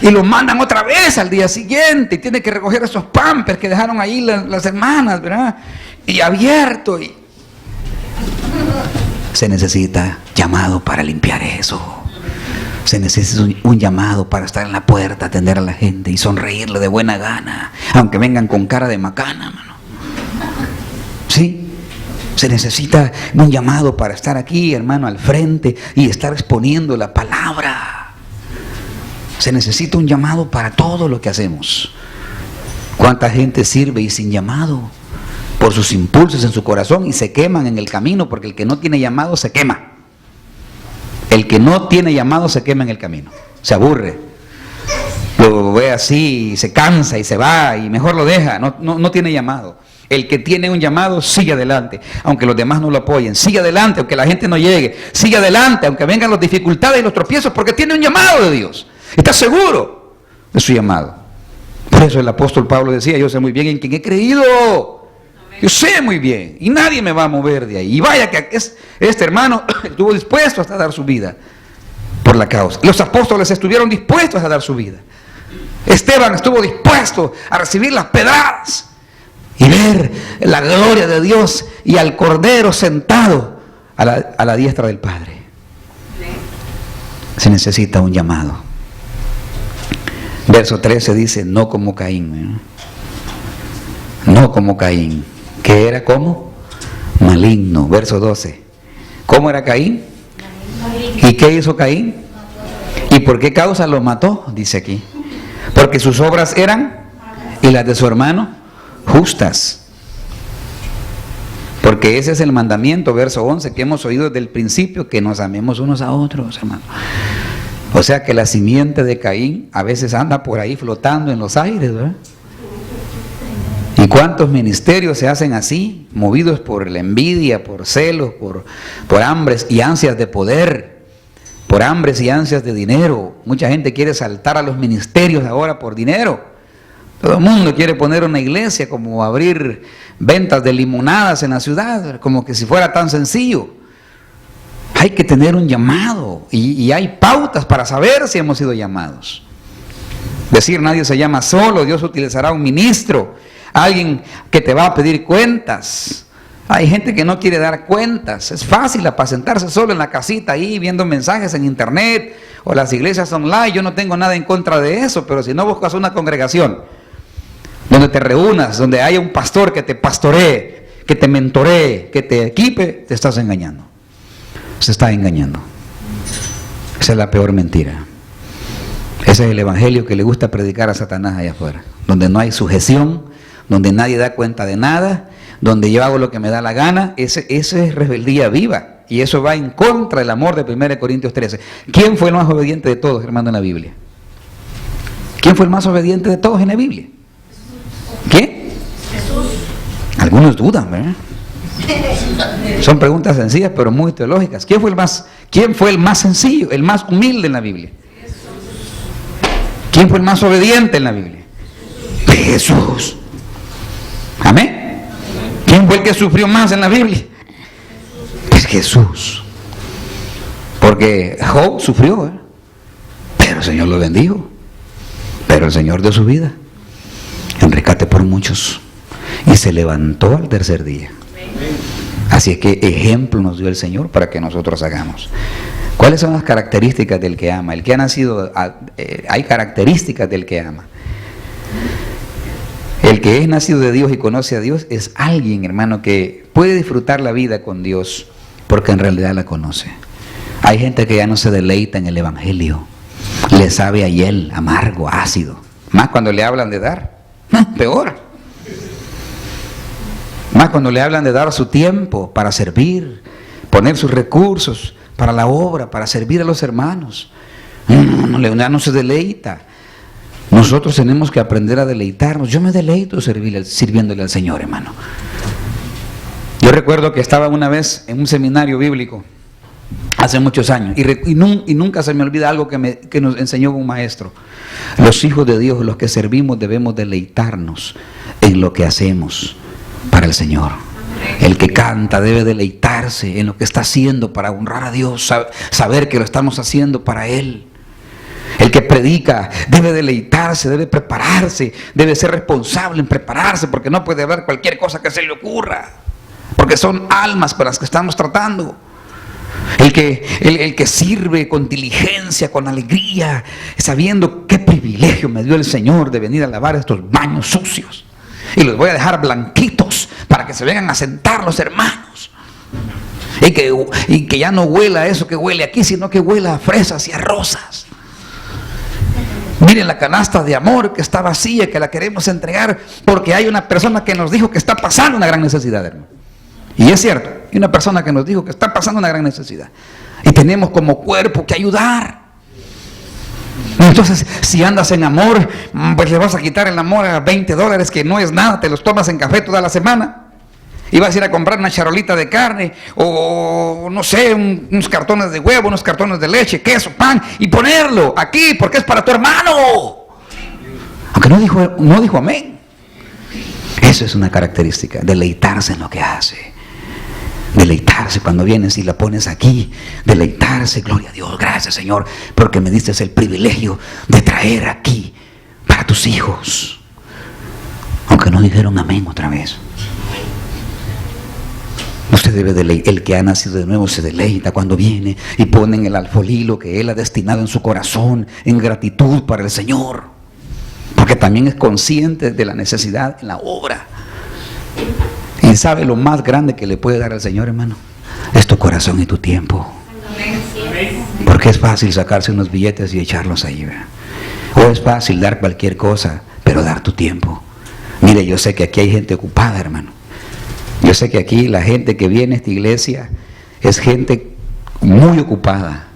Y lo mandan otra vez al día siguiente, y tiene que recoger esos pampers que dejaron ahí las hermanas, ¿verdad? Y abierto, y se necesita llamado para limpiar eso. Se necesita un llamado para estar en la puerta, atender a la gente y sonreírle de buena gana, aunque vengan con cara de macana, mano. ¿Sí? Se necesita un llamado para estar aquí, hermano, al frente y estar exponiendo la palabra. Se necesita un llamado para todo lo que hacemos. ¿Cuánta gente sirve y sin llamado? Por sus impulsos en su corazón y se queman en el camino, porque el que no tiene llamado se quema. El que no tiene llamado se quema en el camino, se aburre, lo ve así, se cansa y se va y mejor lo deja, no tiene llamado. El que tiene un llamado sigue adelante, aunque los demás no lo apoyen, sigue adelante aunque la gente no llegue, sigue adelante aunque vengan las dificultades y los tropiezos, porque tiene un llamado de Dios, está seguro de su llamado. Por eso el apóstol Pablo decía: yo sé muy bien en quién he creído. Yo sé muy bien, y nadie me va a mover de ahí. Y vaya que este hermano estuvo dispuesto hasta dar su vida por la causa. Los apóstoles estuvieron dispuestos a dar su vida. Esteban estuvo dispuesto a recibir las pedradas y ver la gloria de Dios y al Cordero sentado a la diestra del Padre. Se necesita un llamado. Verso 13 dice: no como Caín, no como Caín, que era como maligno. Verso 12, ¿cómo era Caín? ¿Y qué hizo Caín? ¿Y por qué causa lo mató? Dice aquí: porque sus obras eran, y las de su hermano, justas. Porque ese es el mandamiento, verso 11, que hemos oído desde el principio, que nos amemos unos a otros, hermano. O sea que la simiente de Caín a veces anda por ahí flotando en los aires, ¿verdad? ¿Y cuántos ministerios se hacen así, movidos por la envidia, por celos, por hambres y ansias de poder, por hambres y ansias de dinero? Mucha gente quiere saltar a los ministerios ahora por dinero, Todo el mundo quiere poner una iglesia, como abrir ventas de limonadas en la ciudad, como que si fuera tan sencillo. Hay que tener un llamado y hay pautas para saber si hemos sido llamados. Decir nadie se llama solo, Dios utilizará un ministro, alguien que te va a pedir cuentas. Hay gente que no quiere dar cuentas. Es fácil apacentarse solo en la casita ahí viendo mensajes en internet o las iglesias online. Yo no tengo nada en contra de eso, pero si no buscas una congregación donde te reúnas, donde haya un pastor que te pastoree, que te mentoree, que te equipe, te estás engañando. Se está engañando. Esa es la peor mentira. Ese es el evangelio que le gusta predicar a Satanás allá afuera, donde no hay sujeción, donde nadie da cuenta de nada, donde yo hago lo que me da la gana. Ese es rebeldía viva, y eso va en contra del amor de 1 Corintios 13. ¿Quién fue el más obediente de todos, hermano, en la Biblia? ¿Quién fue el más obediente de todos en la Biblia? ¿Quién? Jesús. Algunos dudan, ¿verdad? Son preguntas sencillas pero muy teológicas. ¿Quién fue el más sencillo, el más humilde en la Biblia? ¿Quién fue el más obediente en la Biblia? Jesús. Amén. ¿Quién fue el que sufrió más en la Biblia? Es Jesús. Porque Job sufrió, pero el Señor lo bendijo. Pero el Señor dio su vida en rescate por muchos y se levantó al tercer día. Así es que ejemplo nos dio el Señor para que nosotros hagamos. ¿Cuáles son las características del que ama? El que ha nacido, hay características del que ama. El que es nacido de Dios y conoce a Dios es alguien, hermano, que puede disfrutar la vida con Dios porque en realidad la conoce. Hay gente que ya no se deleita en el evangelio, le sabe a hiel, amargo, ácido. Más cuando le hablan de dar, peor. Más cuando le hablan de dar su tiempo para servir, poner sus recursos para la obra, para servir a los hermanos. No se deleita. Nosotros tenemos que aprender a deleitarnos. Yo me deleito sirviéndole al Señor, hermano. Yo recuerdo que estaba una vez en un seminario bíblico hace muchos años y nunca se me olvida algo que nos enseñó un maestro. Los hijos de Dios, los que servimos, debemos deleitarnos en lo que hacemos para el Señor. El que canta debe deleitarse en lo que está haciendo para honrar a Dios, saber que lo estamos haciendo para Él. El que predica debe deleitarse, debe prepararse, debe ser responsable en prepararse, porque no puede hablar cualquier cosa que se le ocurra, porque son almas para las que estamos tratando. El que sirve con diligencia, con alegría, sabiendo qué privilegio me dio el Señor de venir a lavar estos baños sucios. Y los voy a dejar blanquitos para que se vengan a sentar los hermanos. Y que ya no huela eso que huele aquí, sino que huela a fresas y a rosas. Miren la canasta de amor que está vacía, que la queremos entregar porque hay una persona que nos dijo que está pasando una gran necesidad, hermano. Y es cierto, hay una persona que nos dijo que está pasando una gran necesidad. Y tenemos como cuerpo que ayudar. Entonces, si andas en amor, pues le vas a quitar el amor a $20, que no es nada, te los tomas en café toda la semana. Y vas a ir a comprar una charolita de carne, o no sé, unos cartones de huevo, unos cartones de leche, queso, pan, y ponerlo aquí, porque es para tu hermano. Aunque no dijo amén. Eso es una característica, deleitarse en lo que hace. Deleitarse cuando vienes y la pones aquí, deleitarse, gloria a Dios, gracias Señor, porque me diste el privilegio de traer aquí para tus hijos. Aunque no dijeron amén otra vez. Usted debe deleitar. El que ha nacido de nuevo se deleita cuando viene y pone en el alfolí que Él ha destinado en su corazón en gratitud para el Señor, porque también es consciente de la necesidad en la obra. Y sabe lo más grande que le puede dar al Señor, hermano, es tu corazón y tu tiempo. Porque es fácil sacarse unos billetes y echarlos ahí, ¿verdad? O es fácil dar cualquier cosa, pero dar tu tiempo. Mire, yo sé que aquí hay gente ocupada, hermano. Yo sé que aquí la gente que viene a esta iglesia es gente muy ocupada,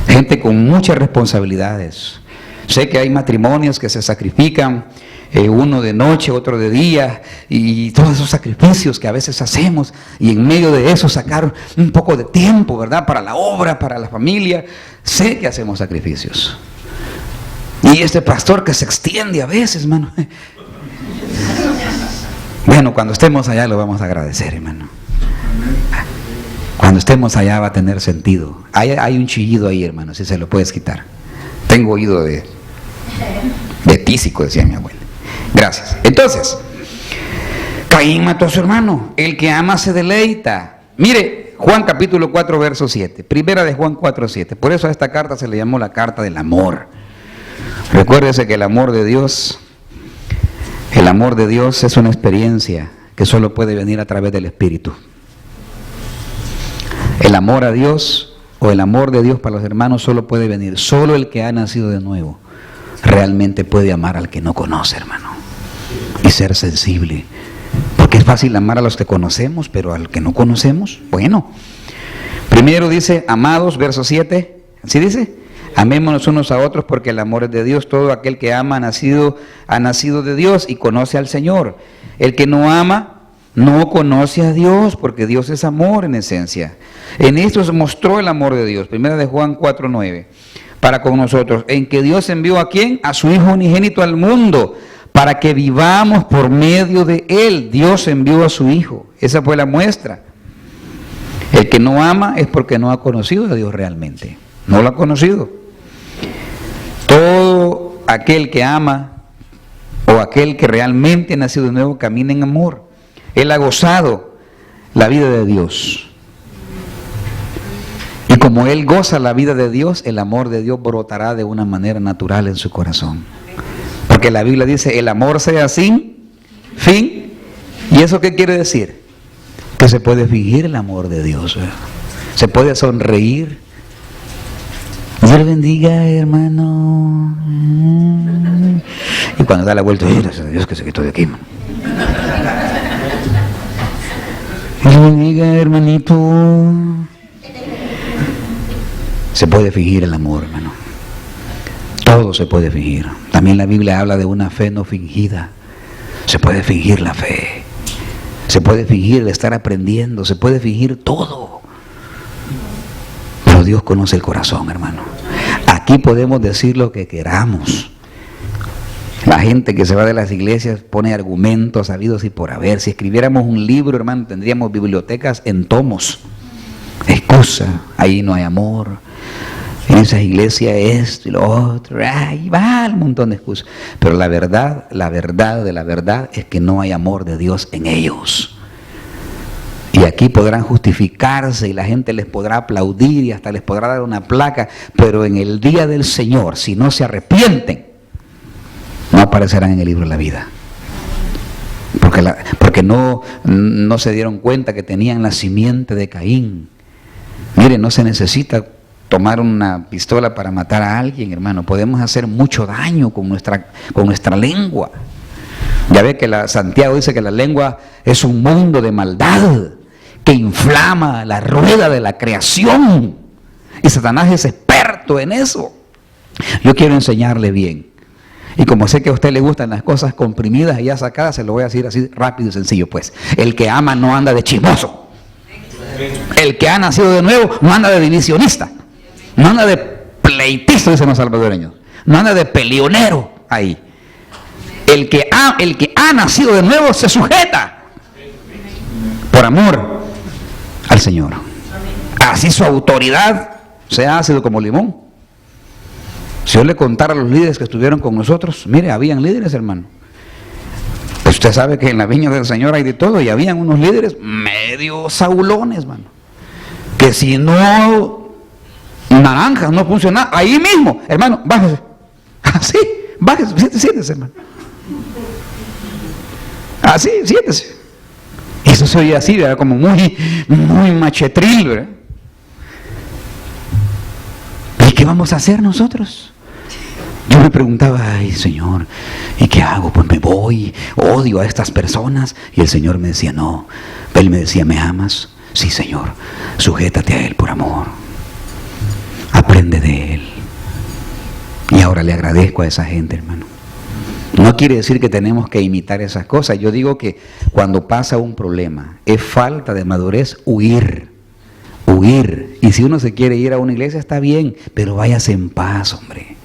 gente con muchas responsabilidades. Sé que hay matrimonios que se sacrifican, uno de noche, otro de día, y todos esos sacrificios que a veces hacemos, y en medio de eso sacar un poco de tiempo, ¿verdad? Para la obra, para la familia. Sé que hacemos sacrificios, Y este pastor que se extiende a veces, hermano. Bueno, cuando estemos allá lo vamos a agradecer, hermano. Cuando estemos allá va a tener sentido. Hay un chillido ahí, hermano, si se lo puedes quitar. Tengo oído de tísico, decía mi abuela. Gracias. Entonces, Caín mató a su hermano. El que ama se deleita. Mire, Juan capítulo 4, verso 7. Primera de Juan 4, 7. Por eso a esta carta se le llamó la carta del amor. Recuérdese que el amor de Dios es una experiencia que solo puede venir a través del Espíritu. El amor a Dios o el amor de Dios para los hermanos solo puede venir. Solo el que ha nacido de nuevo realmente puede amar al que no conoce, hermano. Y ser sensible. Porque es fácil amar a los que conocemos, pero al que no conocemos, bueno. Primero dice, amados, verso 7. ¿Sí dice? Amémonos unos a otros porque el amor es de Dios. Todo aquel que ama ha nacido de Dios y conoce al Señor. El que no ama no conoce a Dios, porque Dios es amor en esencia. En esto se mostró el amor de Dios. Primera de Juan 4:9. Para con nosotros, en que Dios envió ¿a quién? A su Hijo unigénito al mundo, para que vivamos por medio de Él. Dios envió a su Hijo. Esa fue la muestra. El que no ama es porque no ha conocido a Dios realmente. No lo ha conocido. Todo aquel que ama o aquel que realmente ha nacido de nuevo camina en amor. Él ha gozado la vida de Dios. Y como él goza la vida de Dios, el amor de Dios brotará de una manera natural en su corazón. Porque la Biblia dice, el amor sea sin fin. ¿Y eso qué quiere decir? Que se puede fingir el amor de Dios, ¿verdad? Se puede sonreír. Dios le bendiga, hermano. Y cuando da la vuelta, gracias a Dios que se quitó de aquí, man. Dios le bendiga, hermanito. Se puede fingir el amor, hermano. Todo se puede fingir. También la Biblia habla de una fe no fingida. Se puede fingir la fe. Se puede fingir el estar aprendiendo. Se puede fingir todo. Pero Dios conoce el corazón, hermano. Aquí podemos decir lo que queramos. La gente que se va de las iglesias pone argumentos habidos y por haber. Si escribiéramos un libro, hermano, tendríamos bibliotecas en tomos. Excusa, ahí no hay amor. En esas iglesias esto y lo otro, ahí va un montón de excusas. Pero la verdad de la verdad es que no hay amor de Dios en ellos. Y aquí podrán justificarse y la gente les podrá aplaudir y hasta les podrá dar una placa, pero en el día del Señor, si no se arrepienten, no aparecerán en el libro de la vida. Porque no se dieron cuenta que tenían la simiente de Caín. Mire, no se necesita tomar una pistola para matar a alguien, hermano. Podemos hacer mucho daño con nuestra lengua. Ya ve que Santiago dice que la lengua es un mundo de maldad que inflama la rueda de la creación. Y Satanás es experto en eso. Yo quiero enseñarle bien. Y como sé que a usted le gustan las cosas comprimidas y ya sacadas, se lo voy a decir así rápido y sencillo, pues. El que ama no anda de chismoso. El que ha nacido de nuevo no anda de divisionista. No anda de pleitista, dicen los salvadoreños. No anda de peleonero ahí. El que ha nacido de nuevo se sujeta por amor al Señor. Así su autoridad sea ácido como limón. Si yo le contara a los líderes que estuvieron con nosotros, mire, habían líderes, hermano. Pues usted sabe que en la viña del Señor hay de todo, y habían unos líderes medio saulones, hermano. Que si no, naranjas, no funcionaba, ahí mismo, hermano, bájese. Así, bájese, siéntese, hermano. Así, siéntese. Eso se oye así, ¿verdad? Como muy machetril, ¿verdad? ¿Y qué vamos a hacer nosotros? Yo me preguntaba, ay Señor, ¿y qué hago? Pues me voy, odio a estas personas. Y el Señor me decía, no. Él me decía, ¿me amas? Sí, Señor, sujétate a Él por amor. Aprende de Él. Y ahora le agradezco a esa gente, hermano. No quiere decir que tenemos que imitar esas cosas. Yo digo que cuando pasa un problema, es falta de madurez huir. Y si uno se quiere ir a una iglesia, está bien, pero váyase en paz, hombre.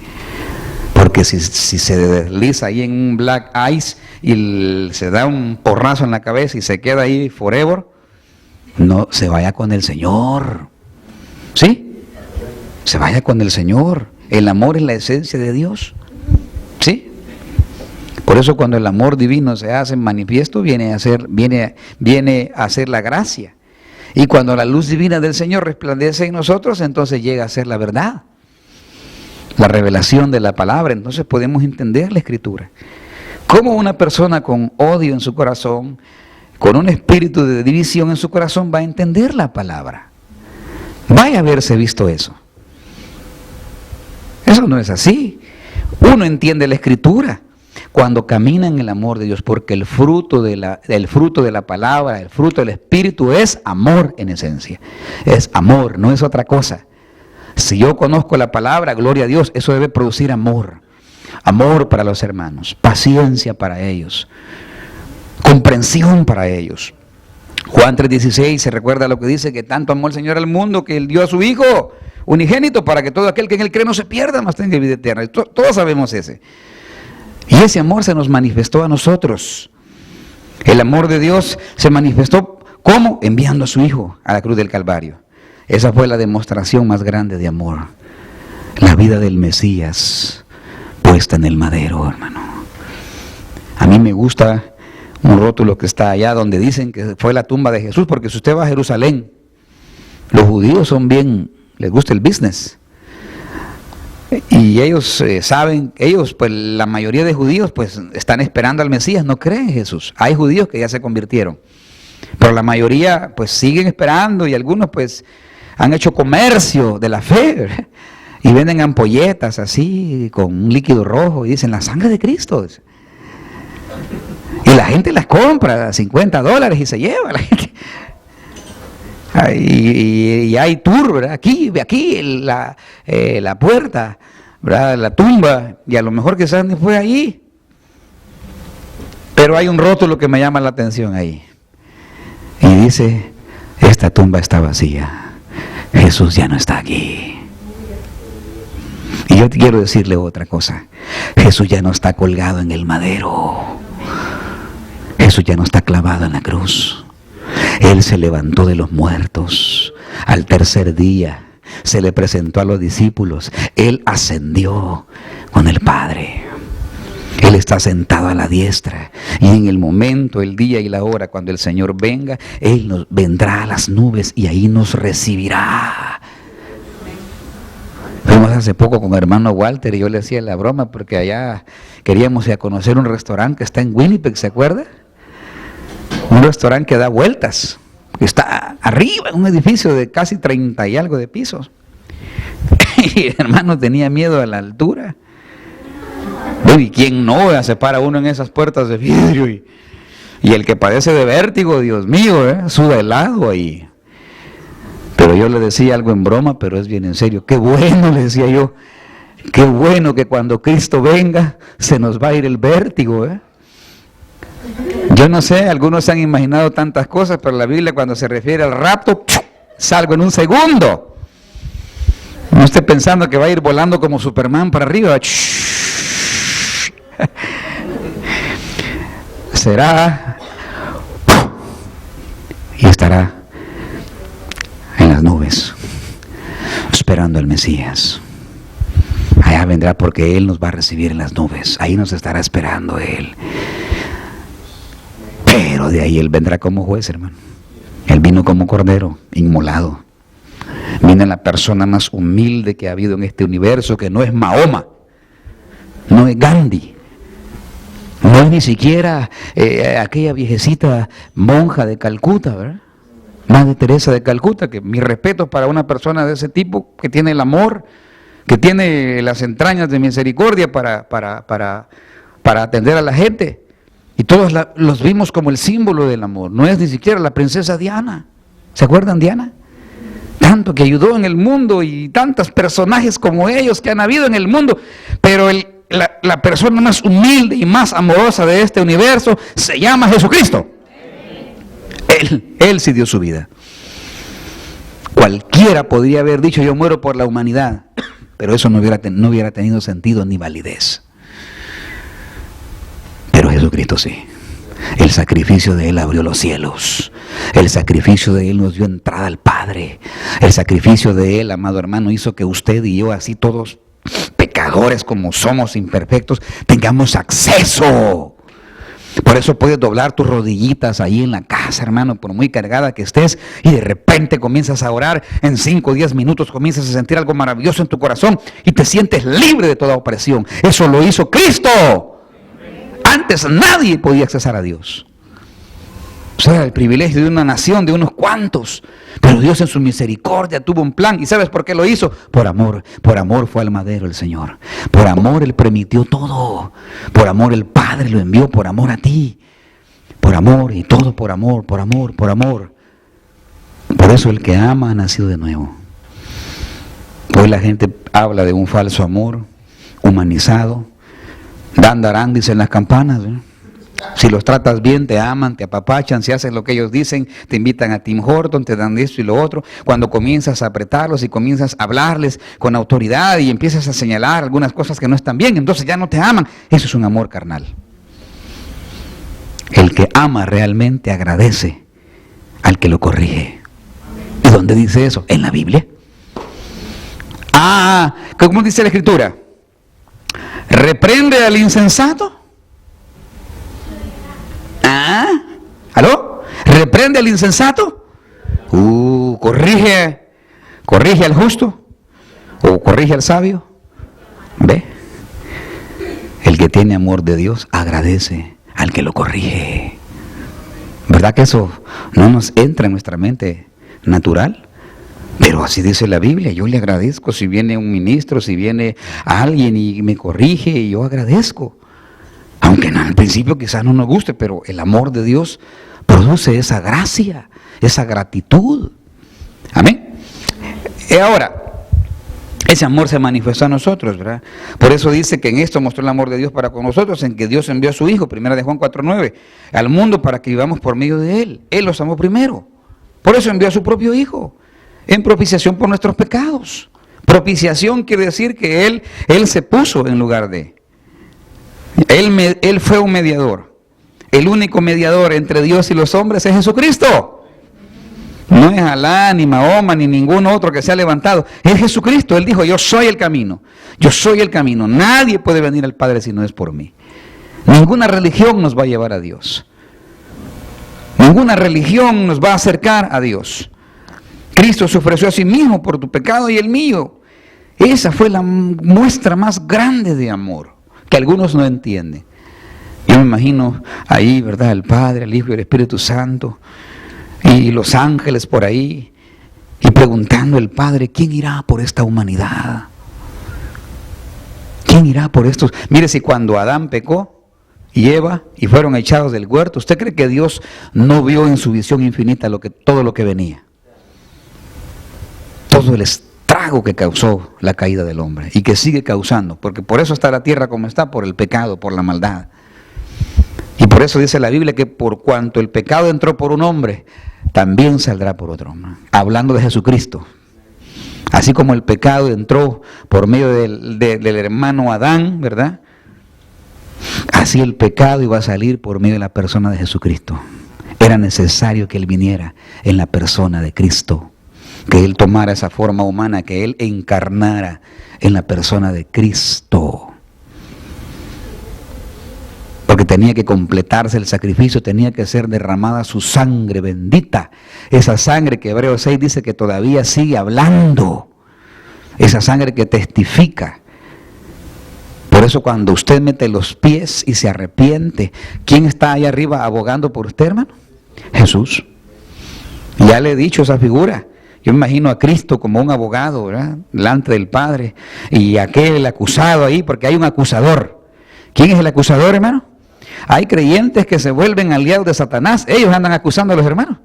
Porque si se desliza ahí en un black ice y se da un porrazo en la cabeza y se queda ahí forever, no se vaya con el Señor. ¿Sí? Se vaya con el Señor. El amor es la esencia de Dios. ¿Sí? Por eso cuando el amor divino se hace manifiesto, viene a ser la gracia. Y cuando la luz divina del Señor resplandece en nosotros, entonces llega a ser la verdad, la revelación de la palabra. Entonces podemos entender la Escritura. Cómo una persona con odio en su corazón, con un espíritu de división en su corazón, va a entender la palabra. Vaya a haberse visto eso. Eso no es así. Uno entiende la Escritura cuando camina en el amor de Dios, porque el fruto de la palabra, el fruto del Espíritu es amor en esencia. Es amor, no es otra cosa. Si yo conozco la palabra, gloria a Dios, eso debe producir amor. Amor para los hermanos, paciencia para ellos, comprensión para ellos. Juan 3:16 se recuerda lo que dice, que tanto amó el Señor al mundo que Él dio a su Hijo unigénito para que todo aquel que en Él cree no se pierda, mas tenga vida eterna. Todos sabemos ese. Y ese amor se nos manifestó a nosotros. El amor de Dios se manifestó, ¿cómo? Enviando a su Hijo a la cruz del Calvario. Esa fue la demostración más grande de amor. La vida del Mesías puesta en el madero, hermano. A mí me gusta un rótulo que está allá donde dicen que fue la tumba de Jesús, porque si usted va a Jerusalén, los judíos son bien, les gusta el business. Y ellos saben, pues la mayoría de judíos pues están esperando al Mesías, no creen en Jesús. Hay judíos que ya se convirtieron, pero la mayoría pues siguen esperando, y algunos pues han hecho comercio de la fe, ¿verdad? Y venden ampolletas así con un líquido rojo y dicen la sangre de Cristo. Y la gente las compra a $50 y se lleva la gente. Y hay tour, ¿verdad? Aquí la puerta, ¿verdad? La tumba, y a lo mejor quizás ni fue ahí. Pero hay un rótulo que me llama la atención ahí. Y dice, esta tumba está vacía. Jesús ya no está aquí. Y yo quiero decirle otra cosa. Jesús ya no está colgado en el madero. Jesús ya no está clavado en la cruz. Él se levantó de los muertos al tercer día, se le presentó a los discípulos, Él ascendió con el Padre. Él está sentado a la diestra, y en el momento, el día y la hora cuando el Señor venga, Él vendrá a las nubes y ahí nos recibirá. Fuimos hace poco con el hermano Walter y yo le hacía la broma porque allá queríamos ir a conocer un restaurante que está en Winnipeg, ¿se acuerda? Un restaurante que da vueltas, que está arriba en un edificio de casi 30 y algo de pisos. Y el hermano tenía miedo a la altura. ¿Y quién no se para uno en esas puertas de vidrio? Y el que padece de vértigo, Dios mío, suda helado ahí. Pero yo le decía algo en broma, pero es bien en serio. Qué bueno, le decía yo, qué bueno que cuando Cristo venga se nos va a ir el vértigo, Yo no sé, algunos se han imaginado tantas cosas, pero la Biblia cuando se refiere al rapto, salgo en un segundo. No esté pensando que va a ir volando como Superman para arriba. Será y estará en las nubes esperando al Mesías. Allá vendrá porque Él nos va a recibir en las nubes. Ahí nos estará esperando Él. Pero de ahí Él vendrá como juez, hermano. Él vino como cordero, inmolado. Vino la persona más humilde que ha habido en este universo, que no es Mahoma, no es Gandhi, no es ni siquiera aquella viejecita monja de Calcuta, ¿verdad? Madre Teresa de Calcuta, que mi respeto para una persona de ese tipo, que tiene el amor, que tiene las entrañas de misericordia para atender a la gente. Y todos los vimos como el símbolo del amor. No es ni siquiera la princesa Diana. ¿Se acuerdan Diana? Tanto que ayudó en el mundo y tantos personajes como ellos que han habido en el mundo. Pero la persona más humilde y más amorosa de este universo se llama Jesucristo. Él sí dio su vida. Cualquiera podría haber dicho yo muero por la humanidad. Pero eso no hubiera tenido sentido ni validez. Jesucristo sí. El sacrificio de Él abrió los cielos. El sacrificio de Él nos dio entrada al Padre. El sacrificio de Él, amado hermano, hizo que usted y yo, así todos pecadores como somos, imperfectos, tengamos acceso. Por eso puedes doblar tus rodillitas ahí en la casa, hermano, por muy cargada que estés, y de repente comienzas a orar. En 5 o 10 minutos comienzas a sentir algo maravilloso en tu corazón y te sientes libre de toda opresión. Eso lo hizo Cristo. Antes nadie podía accesar a Dios. O sea, el privilegio de una nación, de unos cuantos. Pero Dios en su misericordia tuvo un plan. ¿Y sabes por qué lo hizo? Por amor. Por amor fue al madero el Señor. Por amor Él permitió todo. Por amor el Padre lo envió, por amor a ti. Por amor, y todo por amor, por amor, por amor. Por eso el que ama ha nacido de nuevo. Hoy la gente habla de un falso amor humanizado. Dan, darán, dicen las campanas, ¿eh? Si los tratas bien, te aman, te apapachan, si haces lo que ellos dicen, te invitan a Tim Horton, te dan esto y lo otro. Cuando comienzas a apretarlos y comienzas a hablarles con autoridad y empiezas a señalar algunas cosas que no están bien, entonces ya no te aman. Eso es un amor carnal. El que ama realmente agradece al que lo corrige. ¿Y dónde dice eso? En la Biblia. ¿Cómo dice la Escritura? ¿Reprende al insensato? ¿Aló? ¿Reprende al insensato? ¿Corrige al justo? ¿O corrige al sabio? ¿Ve? El que tiene amor de Dios agradece al que lo corrige. ¿Verdad que eso no nos entra en nuestra mente natural? Pero así dice la Biblia. Yo le agradezco si viene un ministro, si viene alguien y me corrige, y yo agradezco. Aunque al principio quizás no nos guste, pero el amor de Dios produce esa gracia, esa gratitud. Amén. Y ahora, ese amor se manifestó a nosotros, ¿verdad? Por eso dice que en esto mostró el amor de Dios para con nosotros, en que Dios envió a su Hijo, 1 de Juan 4:9, al mundo para que vivamos por medio de Él. Él los amó primero. Por eso envió a su propio Hijo, en propiciación por nuestros pecados. Propiciación quiere decir que Él se puso en lugar de. Él fue un mediador. El único mediador entre Dios y los hombres es Jesucristo. No es Alá, ni Mahoma, ni ningún otro que se ha levantado. Es Jesucristo. Él dijo, yo soy el camino. Yo soy el camino. Nadie puede venir al Padre si no es por mí. Ninguna religión nos va a llevar a Dios. Ninguna religión nos va a acercar a Dios. Cristo se ofreció a sí mismo por tu pecado y el mío. Esa fue la muestra más grande de amor, que algunos no entienden. Yo me imagino ahí, ¿verdad? El Padre, el Hijo y el Espíritu Santo, y los ángeles por ahí, y preguntando al Padre, ¿quién irá por esta humanidad? ¿Quién irá por estos? Mire, si cuando Adán pecó y Eva y fueron echados del huerto, ¿usted cree que Dios no vio en su visión infinita todo lo que venía? Todo el estrago que causó la caída del hombre y que sigue causando, porque por eso está la tierra como está, por el pecado, por la maldad. Y por eso dice la Biblia que por cuanto el pecado entró por un hombre, también saldrá por otro hombre. Hablando de Jesucristo. Así como el pecado entró por medio del hermano Adán, ¿verdad? Así el pecado iba a salir por medio de la persona de Jesucristo. Era necesario que Él viniera en la persona de Cristo, que Él tomara esa forma humana, que Él encarnara en la persona de Cristo. Porque tenía que completarse el sacrificio, tenía que ser derramada su sangre bendita. Esa sangre que Hebreos 6 dice que todavía sigue hablando. Esa sangre que testifica. Por eso cuando usted mete los pies y se arrepiente, ¿quién está ahí arriba abogando por usted, hermano? Jesús. Ya le he dicho esa figura. Yo me imagino a Cristo como un abogado, ¿verdad? Delante del Padre. Y aquel acusado ahí, porque hay un acusador. ¿Quién es el acusador, hermano? Hay creyentes que se vuelven aliados de Satanás. Ellos andan acusando a los hermanos.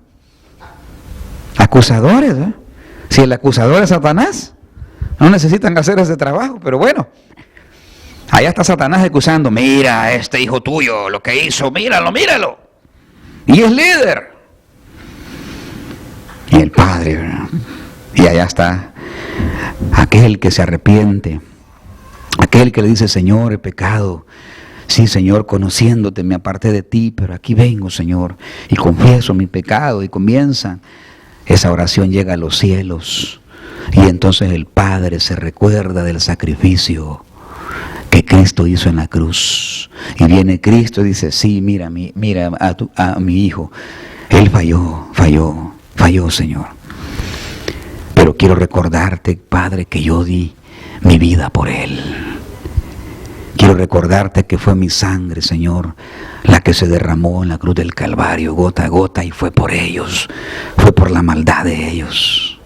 Acusadores, ¿eh? Si el acusador es Satanás, no necesitan hacer ese trabajo, pero bueno. Allá está Satanás acusando. Mira, este hijo tuyo, lo que hizo, míralo, míralo. Y es líder. Y el Padre, ¿verdad? Y allá está aquel que se arrepiente, aquel que le dice, Señor, he pecado, Sí, Señor, conociéndote me aparté de ti, pero aquí vengo, Señor, y confieso mi pecado, y comienza. Esa oración llega a los cielos, y entonces el Padre se recuerda del sacrificio que Cristo hizo en la cruz. Y viene Cristo y dice, sí, mira a mi hijo, él falló, Señor. Pero quiero recordarte, Padre, que yo di mi vida por él. Quiero recordarte que fue mi sangre, Señor, la que se derramó en la cruz del Calvario, gota a gota, y fue por ellos, fue por la maldad de ellos.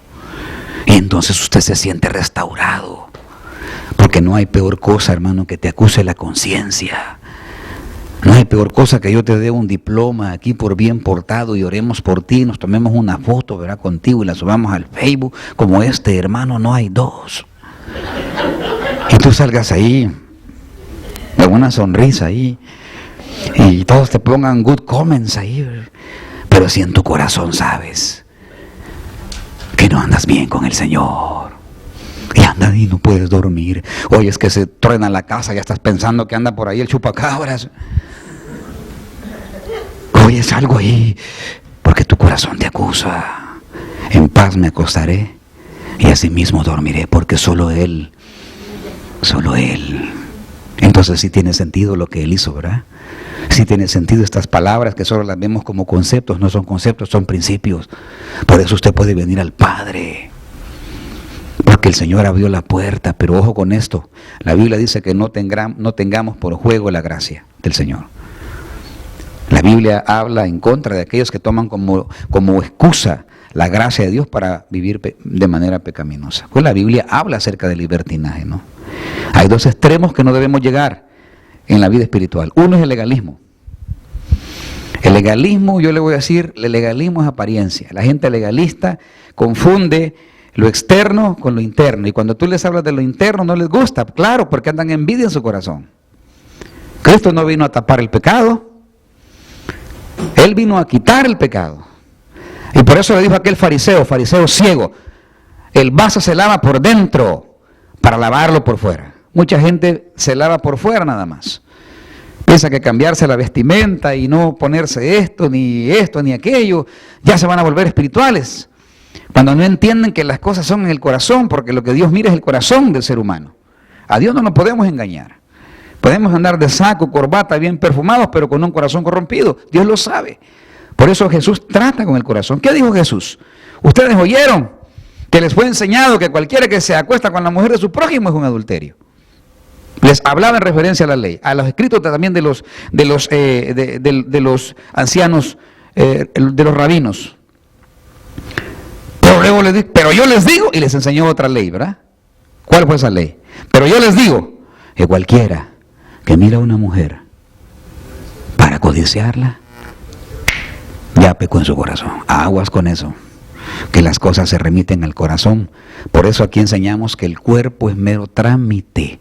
Y entonces usted se siente restaurado, porque no hay peor cosa, hermano, que te acuse la conciencia. No hay peor cosa que yo te dé un diploma aquí por bien portado y oremos por ti, nos tomemos una foto, ¿verdad?, contigo y la subamos al Facebook, como este, hermano, no hay dos. Y tú salgas ahí con una sonrisa ahí, y todos te pongan good comments ahí, pero si en tu corazón sabes que no andas bien con el Señor, y andas y no puedes dormir, oye, es que se truena la casa, ya estás pensando que anda por ahí el chupacabras, oyes algo ahí, porque tu corazón te acusa. En paz me acostaré y asimismo dormiré, porque solo Él. Entonces sí tiene sentido lo que Él hizo, ¿verdad? Sí tiene sentido estas palabras que solo las vemos como conceptos, no son conceptos, son principios. Por eso usted puede venir al Padre, porque el Señor abrió la puerta. Pero ojo con esto, la Biblia dice que no tengamos por juego la gracia del Señor. La Biblia habla en contra de aquellos que toman como excusa la gracia de Dios para vivir de manera pecaminosa. Pues la Biblia habla acerca del libertinaje, ¿no? Hay dos extremos que no debemos llegar en la vida espiritual. Uno es el legalismo. El legalismo, yo le voy a decir, el legalismo es apariencia. La gente legalista confunde lo externo con lo interno. Y cuando tú les hablas de lo interno no les gusta, claro, porque andan envidia en su corazón. Cristo no vino a tapar el pecado. Él vino a quitar el pecado. Y por eso le dijo a aquel fariseo ciego, el vaso se lava por dentro para lavarlo por fuera. Mucha gente se lava por fuera nada más. Piensa que cambiarse la vestimenta y no ponerse esto, ni aquello, ya se van a volver espirituales. Cuando no entienden que las cosas son en el corazón, porque lo que Dios mira es el corazón del ser humano. A Dios no nos podemos engañar. Podemos andar de saco, corbata, bien perfumados, pero con un corazón corrompido. Dios lo sabe. Por eso Jesús trata con el corazón. ¿Qué dijo Jesús? Ustedes oyeron que les fue enseñado que cualquiera que se acuesta con la mujer de su prójimo es un adulterio. Les hablaba en referencia a la ley, a los escritos también de los ancianos, de los rabinos. Pero luego les dijo, pero yo les digo, y les enseñó otra ley, ¿verdad? ¿Cuál fue esa ley? Pero yo les digo que cualquiera que mira a una mujer para codiciarla, ya pecó en su corazón. Aguas con eso, que las cosas se remiten al corazón. Por eso aquí enseñamos que el cuerpo es mero trámite.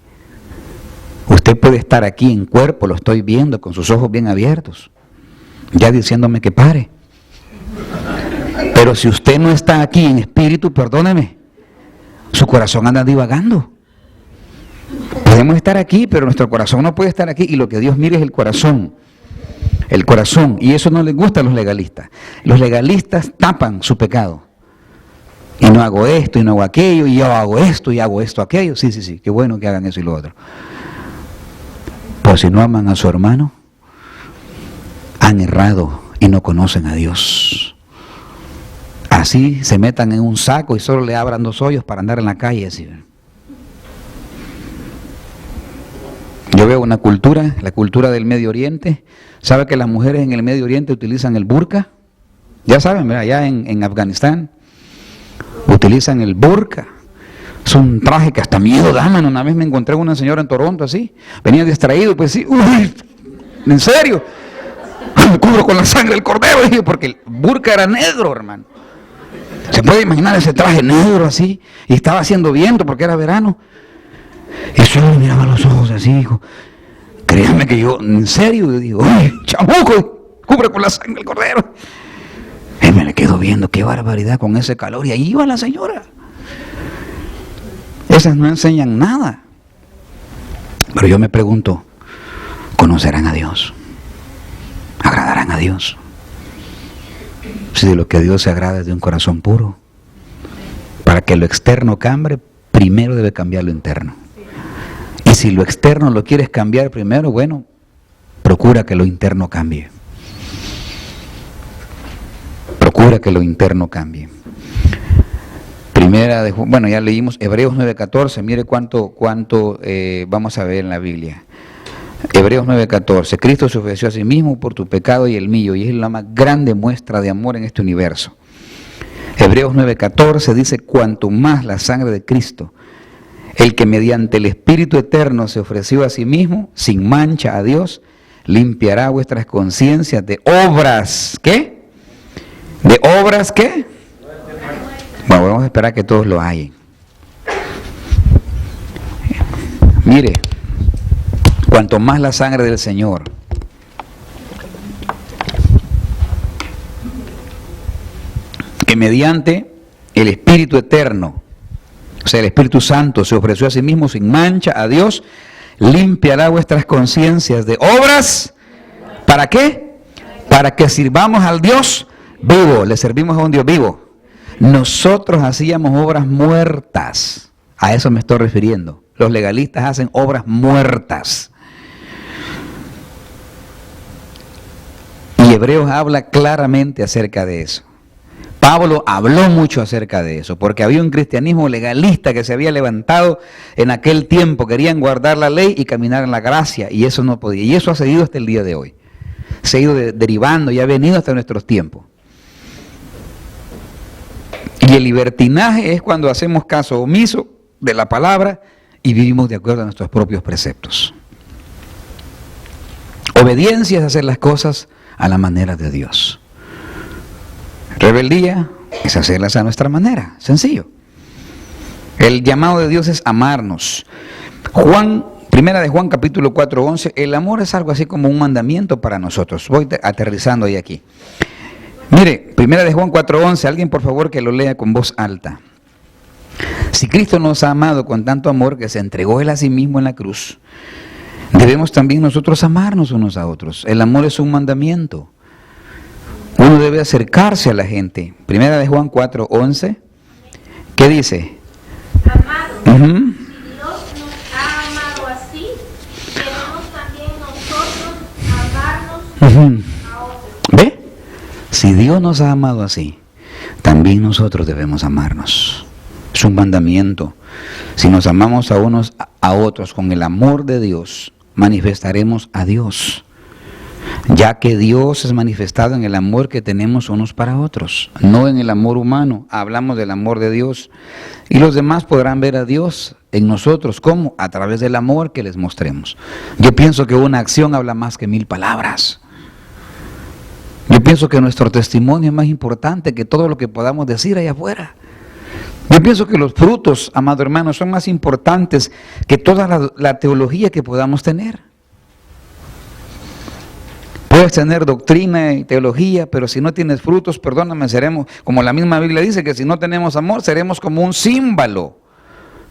Usted puede estar aquí en cuerpo, lo estoy viendo con sus ojos bien abiertos, ya diciéndome que pare. Pero si usted no está aquí en espíritu, perdóneme, su corazón anda divagando. Podemos estar aquí, pero nuestro corazón no puede estar aquí, y lo que Dios mira es el corazón. El corazón, y eso no les gusta a los legalistas. Los legalistas tapan su pecado. Y no hago esto, y no hago aquello, y yo hago esto, y hago esto, aquello. Sí, qué bueno que hagan eso y lo otro. Pues si no aman a su hermano, han errado y no conocen a Dios. Así se metan en un saco y solo le abran 2 hoyos para andar en la calle así. Yo veo una cultura, la cultura del Medio Oriente. ¿Sabe que las mujeres en el Medio Oriente utilizan el burka? Ya saben, ¿verdad? Allá en Afganistán utilizan el burka. Es un traje que hasta miedo da, mano. Una vez me encontré con una señora en Toronto así. Venía distraído, pues sí. Uy, ¿en serio? Me cubro con la sangre del cordero, dije, porque el burka era negro, hermano. ¿Se puede imaginar ese traje negro así? Y estaba haciendo viento porque era verano. Y solo me miraba los ojos así, dijo, créanme que yo, en serio, yo digo, ¡ay, chamuco! Cubre con la sangre el cordero. Y me le quedo viendo, qué barbaridad con ese calor. Y ahí iba la señora. Esas no enseñan nada. Pero yo me pregunto, conocerán a Dios, agradarán a Dios. Si de lo que Dios se agrada es de un corazón puro, para que lo externo cambie, primero debe cambiar lo interno. Y si lo externo lo quieres cambiar primero, bueno, procura que lo interno cambie. Procura que lo interno cambie. Primera de Juan, bueno, ya leímos Hebreos 9:14, mire cuánto vamos a ver en la Biblia. Hebreos 9:14, Cristo se ofreció a sí mismo por tu pecado y el mío, y es la más grande muestra de amor en este universo. Hebreos 9:14 dice, cuanto más la sangre de Cristo, el que mediante el Espíritu Eterno se ofreció a sí mismo, sin mancha a Dios, limpiará vuestras conciencias de obras, ¿qué? ¿De obras qué? Bueno, vamos a esperar que todos lo hallen. Mire, cuanto más la sangre del Señor, que mediante el Espíritu Eterno, o sea, el Espíritu Santo se ofreció a sí mismo sin mancha a Dios, limpiará vuestras conciencias de obras. ¿Para qué? Para que sirvamos al Dios vivo. Le servimos a un Dios vivo. Nosotros hacíamos obras muertas. A eso me estoy refiriendo. Los legalistas hacen obras muertas. Y Hebreos habla claramente acerca de eso. Pablo habló mucho acerca de eso, porque había un cristianismo legalista que se había levantado en aquel tiempo. Querían guardar la ley y caminar en la gracia, y eso no podía. Y eso ha seguido hasta el día de hoy. Se ha ido derivando y ha venido hasta nuestros tiempos. Y el libertinaje es cuando hacemos caso omiso de la palabra y vivimos de acuerdo a nuestros propios preceptos. Obediencia es hacer las cosas a la manera de Dios. Rebeldía es hacerlas a nuestra manera, sencillo. El llamado de Dios es amarnos. Primera de Juan capítulo 4:11, el amor es algo así como un mandamiento para nosotros. Voy aterrizando ahí aquí. Mire, Primera de Juan 4:11, alguien por favor que lo lea con voz alta. Si Cristo nos ha amado con tanto amor que se entregó Él a sí mismo en la cruz, debemos también nosotros amarnos unos a otros. El amor es un mandamiento. Uno debe acercarse a la gente. Primera de Juan 4:11, ¿qué dice? Amados, si Dios nos ha amado así, debemos también nosotros amarnos a otros. ¿Ve? Si Dios nos ha amado así, también nosotros debemos amarnos. Es un mandamiento. Si nos amamos a unos a otros con el amor de Dios, manifestaremos a Dios, ya que Dios es manifestado en el amor que tenemos unos para otros, no en el amor humano. Hablamos del amor de Dios, y los demás podrán ver a Dios en nosotros. ¿Cómo? A través del amor que les mostremos. Yo pienso que una acción habla más que 1000 palabras. Yo pienso que nuestro testimonio es más importante que todo lo que podamos decir allá afuera. Yo pienso que los frutos, amado hermano, son más importantes que toda la teología que podamos tener. Puedes tener doctrina y teología, pero si no tienes frutos, perdóname, seremos, como la misma Biblia dice, que si no tenemos amor, seremos como un címbalo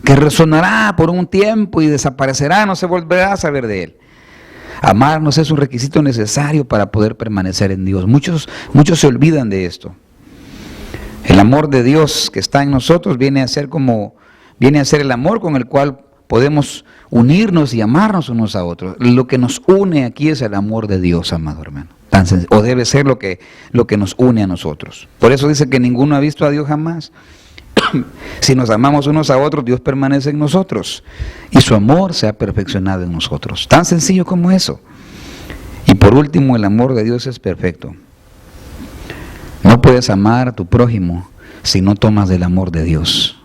que resonará por un tiempo y desaparecerá, no se volverá a saber de él. Amarnos es un requisito necesario para poder permanecer en Dios. Muchos se olvidan de esto. El amor de Dios que está en nosotros viene a ser el amor con el cual podemos unirnos y amarnos unos a otros. Lo que nos une aquí es el amor de Dios, amado hermano. O debe ser lo que nos une a nosotros. Por eso dice que ninguno ha visto a Dios jamás. Si nos amamos unos a otros, Dios permanece en nosotros y su amor se ha perfeccionado en nosotros. Tan sencillo como eso. Y por último, el amor de Dios es perfecto. No puedes amar a tu prójimo si no tomas del amor de Dios.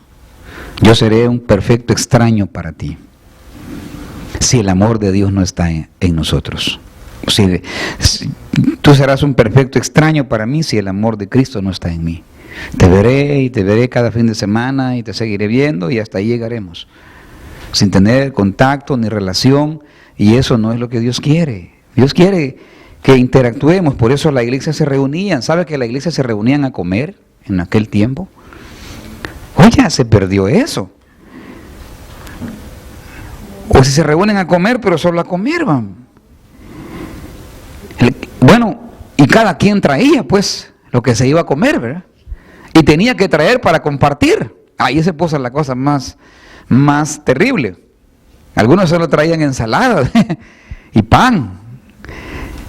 Yo seré un perfecto extraño para ti si el amor de Dios no está en nosotros. Tú serás un perfecto extraño para mí si el amor de Cristo no está en mí. Te veré y te veré cada fin de semana y te seguiré viendo y hasta ahí llegaremos, sin tener contacto ni relación, y eso no es lo que Dios quiere. Dios quiere que interactuemos. Por eso la iglesia se reunían. ¿Sabe que la iglesia se reunían a comer en aquel tiempo? Hoy ya se perdió eso. O si se reúnen a comer, pero solo a comer van. Bueno, y cada quien traía pues lo que se iba a comer, ¿verdad? Y tenía que traer para compartir. Ahí se puso la cosa más terrible. Algunos solo traían ensalada y pan.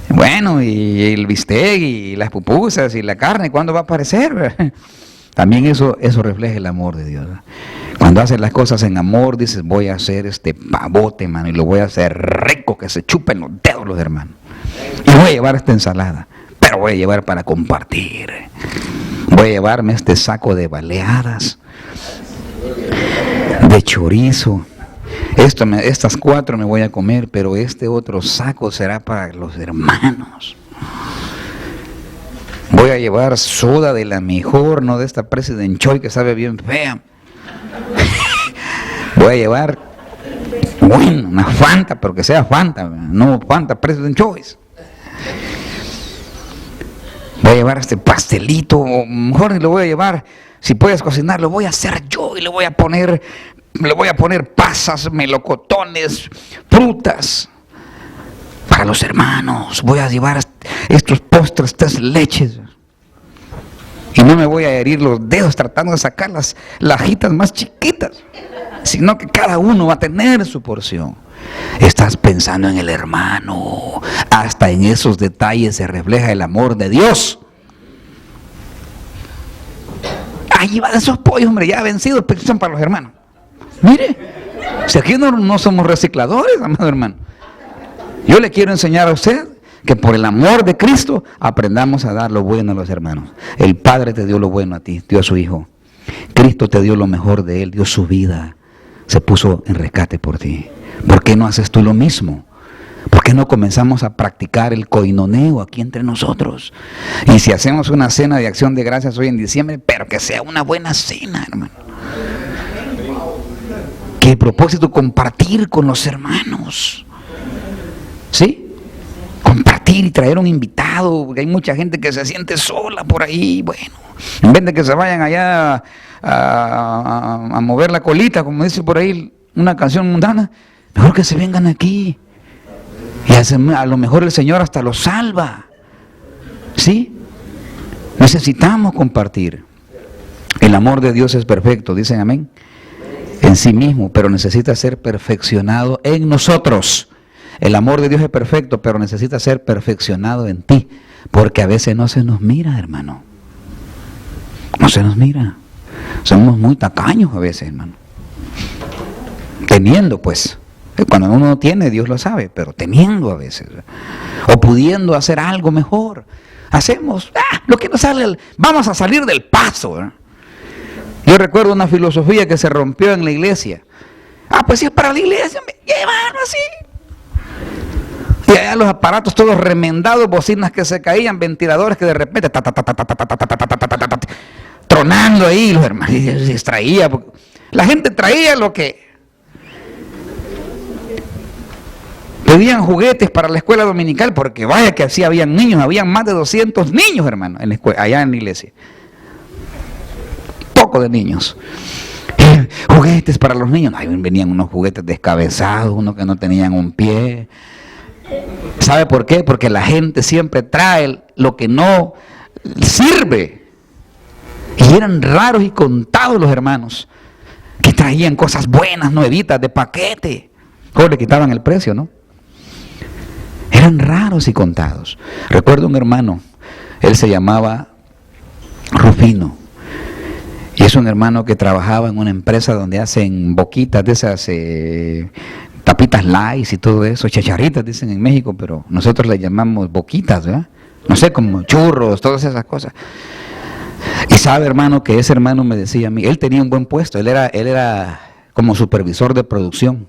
Bueno, y el bistec y las pupusas y la carne, ¿cuándo va a aparecer, ¿verdad? También eso refleja el amor de Dios, ¿verdad? Cuando haces las cosas en amor, dices, voy a hacer este pavote, hermano, y lo voy a hacer rico, que se chupen los dedos los hermanos. Y voy a llevar esta ensalada, pero voy a llevar para compartir. Voy a llevarme este saco de baleadas, de chorizo. Estas 4 me voy a comer, pero este otro saco será para los hermanos. Voy a llevar soda de la mejor, no de esta President Choice que sabe bien fea. Voy a llevar, bueno, una Fanta, pero que sea Fanta, no Fanta President Choice. Voy a llevar este pastelito, o mejor ni lo voy a llevar. Si puedes cocinar, lo voy a hacer yo y le voy a poner pasas, melocotones, frutas para los hermanos. Voy a llevar estos postres, estas leches. Y no me voy a herir los dedos tratando de sacar las lajitas más chiquitas, sino que cada uno va a tener su porción. Estás pensando en el hermano. Hasta en esos detalles se refleja el amor de Dios. Ahí van esos pollos, hombre, ya vencidos, pero son para los hermanos. Mire, si aquí no somos recicladores, amado hermano. Yo le quiero enseñar a usted que por el amor de Cristo aprendamos a dar lo bueno a los hermanos. El Padre te dio lo bueno a ti, dio a su Hijo. Cristo te dio lo mejor de Él, dio su vida, se puso en rescate por ti. ¿Por qué no haces tú lo mismo? ¿Por qué no comenzamos a practicar el coinoneo aquí entre nosotros? Y si hacemos una cena de acción de gracias hoy en diciembre, pero que sea una buena cena, hermano. Que el propósito compartir con los hermanos. ¿Sí? Compartir y traer un invitado, porque hay mucha gente que se siente sola por ahí. Bueno, en vez de que se vayan allá a mover la colita, como dice por ahí una canción mundana, mejor que se vengan aquí. Y a lo mejor el Señor hasta los salva. ¿Sí? Necesitamos compartir. El amor de Dios es perfecto, dicen amén, en sí mismo, pero necesita ser perfeccionado en nosotros. El amor de Dios es perfecto, pero necesita ser perfeccionado en ti, porque a veces no se nos mira, hermano. No se nos mira. Somos muy tacaños a veces, hermano. Temiendo, pues. Cuando uno no tiene, Dios lo sabe, pero temiendo a veces. O pudiendo hacer algo mejor. Hacemos lo que nos sale, vamos a salir del paso, ¿verdad? Yo recuerdo una filosofía que se rompió en la iglesia. Pues si es para la iglesia, llévalo así. Y allá los aparatos todos remendados, bocinas que se caían, ventiladores que de repente tronando ahí, los hermanos, y se distraía. La gente traía lo que pedían, juguetes para la escuela dominical, porque vaya que así habían niños, habían más de 200 niños, hermano, en la escuela, allá en la iglesia. Poco de niños. Juguetes para los niños. Ahí venían unos juguetes descabezados, unos que no tenían un pie. ¿Sabe por qué? Porque la gente siempre trae lo que no sirve. Y eran raros y contados los hermanos que traían cosas buenas, nuevitas, de paquete. O le quitaban el precio, ¿no? Eran raros y contados. Recuerdo un hermano, él se llamaba Rufino. Y es un hermano que trabajaba en una empresa donde hacen boquitas de esas tapitas light y todo eso, chacharitas dicen en México, pero nosotros le llamamos boquitas, ¿verdad? No sé, como churros, todas esas cosas. Y sabe, hermano, que ese hermano me decía a mí, él tenía un buen puesto, él era como supervisor de producción.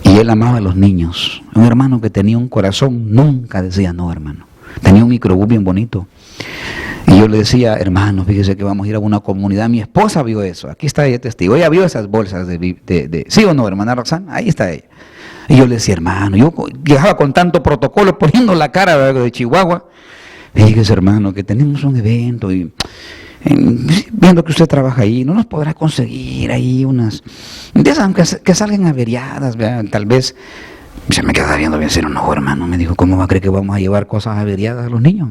Y él amaba a los niños. Un hermano que tenía un corazón, nunca decía no, hermano. Tenía un microbús bien bonito. Y yo le decía, hermano, fíjese que vamos a ir a una comunidad. Mi esposa vio eso, aquí está ella testigo. Ella vio esas bolsas de ¿sí o no, hermana Roxana? Ahí está ella. Y yo le decía, hermano, yo viajaba con tanto protocolo, poniendo la cara de Chihuahua. Fíjese, hermano, que tenemos un evento y viendo que usted trabaja ahí, no nos podrá conseguir ahí unas de esas que salgan averiadas, ¿verdad? Tal vez Y se me queda viendo bien serio. No, hermano, me dijo, ¿cómo va a creer que vamos a llevar cosas averiadas a los niños?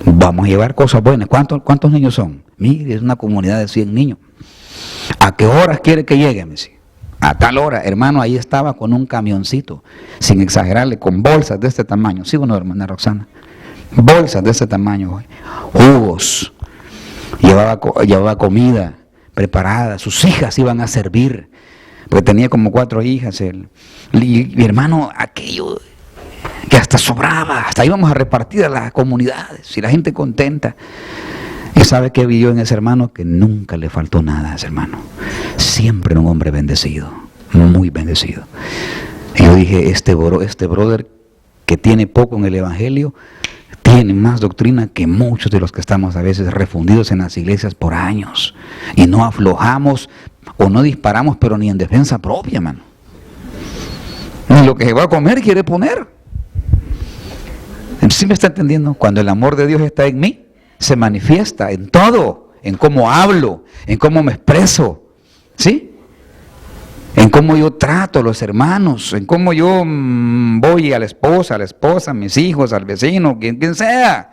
Vamos a llevar cosas buenas. ¿Cuántos niños son? Mire, es una comunidad de 100 niños. ¿A qué horas quiere que llegue? Me dice. A tal hora, hermano, ahí estaba con un camioncito, sin exagerarle, con bolsas de este tamaño. ¿Sí o no, hermana Roxana? Bolsas de este tamaño, jugos, llevaba comida preparada, sus hijas iban a servir, porque tenía como 4 hijas. Mi hermano, aquello que hasta sobraba, hasta íbamos a repartir a las comunidades y la gente contenta. Y sabe que vivió en ese hermano, que nunca le faltó nada a ese hermano. Siempre un hombre bendecido, muy bendecido. Y yo dije, este brother que tiene poco en el evangelio, tiene más doctrina que muchos de los que estamos a veces refundidos en las iglesias por años. Y no aflojamos o no disparamos, pero ni en defensa propia, hermano. Ni lo que se va a comer quiere poner. ¿Sí me está entendiendo? Cuando el amor de Dios está en mí, se manifiesta en todo, en cómo hablo, en cómo me expreso, ¿sí? En cómo yo trato a los hermanos, en cómo yo voy a la esposa, a mis hijos, al vecino, quien sea.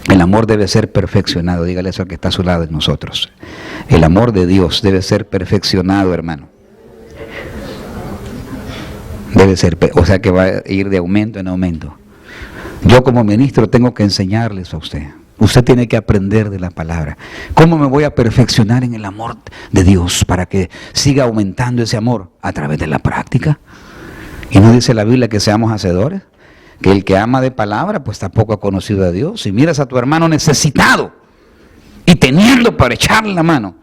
El amor debe ser perfeccionado, dígale eso al que está a su lado de nosotros. El amor de Dios debe ser perfeccionado, hermano. Debe ser, o sea que va a ir de aumento en aumento. Yo como ministro tengo que enseñarles a usted. Usted tiene que aprender de la palabra. ¿Cómo me voy a perfeccionar en el amor de Dios para que siga aumentando ese amor? A través de la práctica. ¿Y no dice la Biblia que seamos hacedores? Que el que ama de palabra, pues tampoco ha conocido a Dios. Si miras a tu hermano necesitado y teniendo para echarle la mano,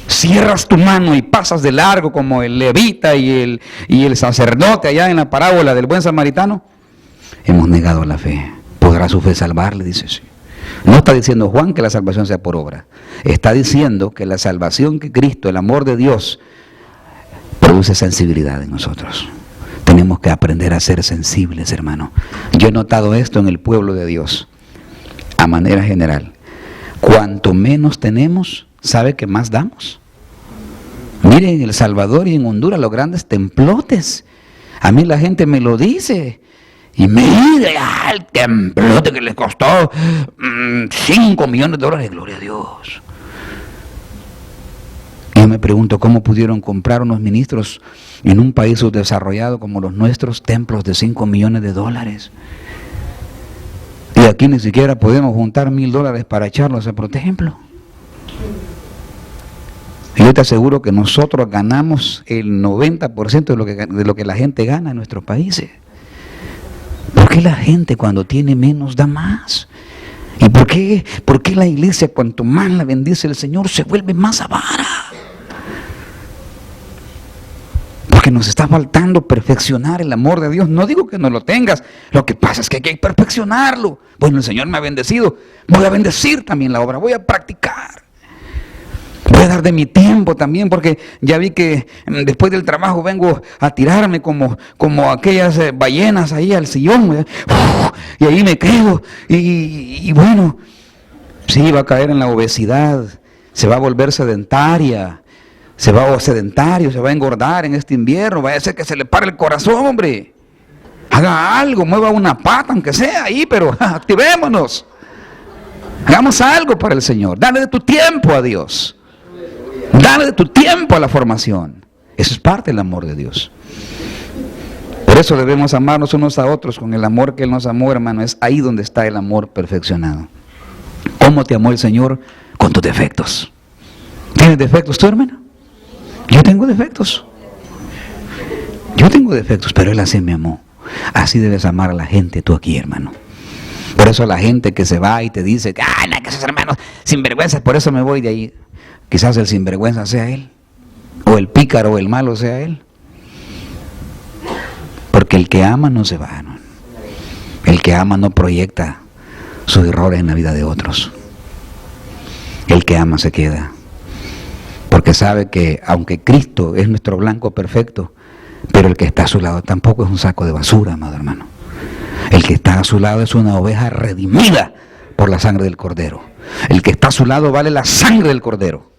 cierras tu mano y pasas de largo como el levita y el sacerdote allá en la parábola del buen samaritano, hemos negado la fe. ¿Podrá su fe salvarle? Dice sí. No está diciendo Juan que la salvación sea por obra. Está diciendo que la salvación que Cristo, el amor de Dios, produce sensibilidad en nosotros. Tenemos que aprender a ser sensibles, hermano. Yo he notado esto en el pueblo de Dios, a manera general. Cuanto menos tenemos, ¿sabe que más damos? Miren, en El Salvador y en Honduras, los grandes templotes. A mí la gente me lo dice. Y mire, el templote que les costó 5 millones de dólares, gloria a Dios. Y yo me pregunto, ¿cómo pudieron comprar unos ministros en un país subdesarrollado como los nuestros, templos de 5 millones de dólares? Y aquí ni siquiera podemos juntar $1,000 para echarlos a por templo. Y yo te aseguro que nosotros ganamos el 90% de lo que la gente gana en nuestros países. ¿Por qué la gente cuando tiene menos da más? ¿Y por qué la iglesia cuanto más la bendice el Señor se vuelve más avara? Porque nos está faltando perfeccionar el amor de Dios. No digo que no lo tengas, lo que pasa es que hay que perfeccionarlo. Bueno, el Señor me ha bendecido, voy a bendecir también la obra, voy a practicar. Voy a dar de mi tiempo también, porque ya vi que después del trabajo vengo a tirarme como aquellas ballenas ahí al sillón, y ahí me quedo, y bueno, sí, va a caer en la obesidad, se va a volver sedentario, se va a engordar en este invierno, vaya a ser que se le pare el corazón, hombre. Haga algo, mueva una pata, aunque sea ahí, pero activémonos. Hagamos algo para el Señor, dale de tu tiempo a Dios. Dale de tu tiempo a la formación. Eso es parte del amor de Dios. Por eso debemos amarnos unos a otros con el amor que Él nos amó, hermano. Es ahí donde está el amor perfeccionado. ¿Cómo te amó el Señor? Con tus defectos. ¿Tienes defectos tú, hermano? Yo tengo defectos. Pero Él así me amó. Así debes amar a la gente tú aquí, hermano. Por eso la gente que se va y te dice, no, que esos hermanos sinvergüenzas, por eso me voy de ahí. Quizás el sinvergüenza sea él, o el pícaro o el malo sea él. Porque el que ama no se va, ¿no? El que ama no proyecta sus errores en la vida de otros. El que ama se queda. Porque sabe que aunque Cristo es nuestro blanco perfecto, pero el que está a su lado tampoco es un saco de basura, amado hermano. El que está a su lado es una oveja redimida por la sangre del Cordero. El que está a su lado vale la sangre del Cordero.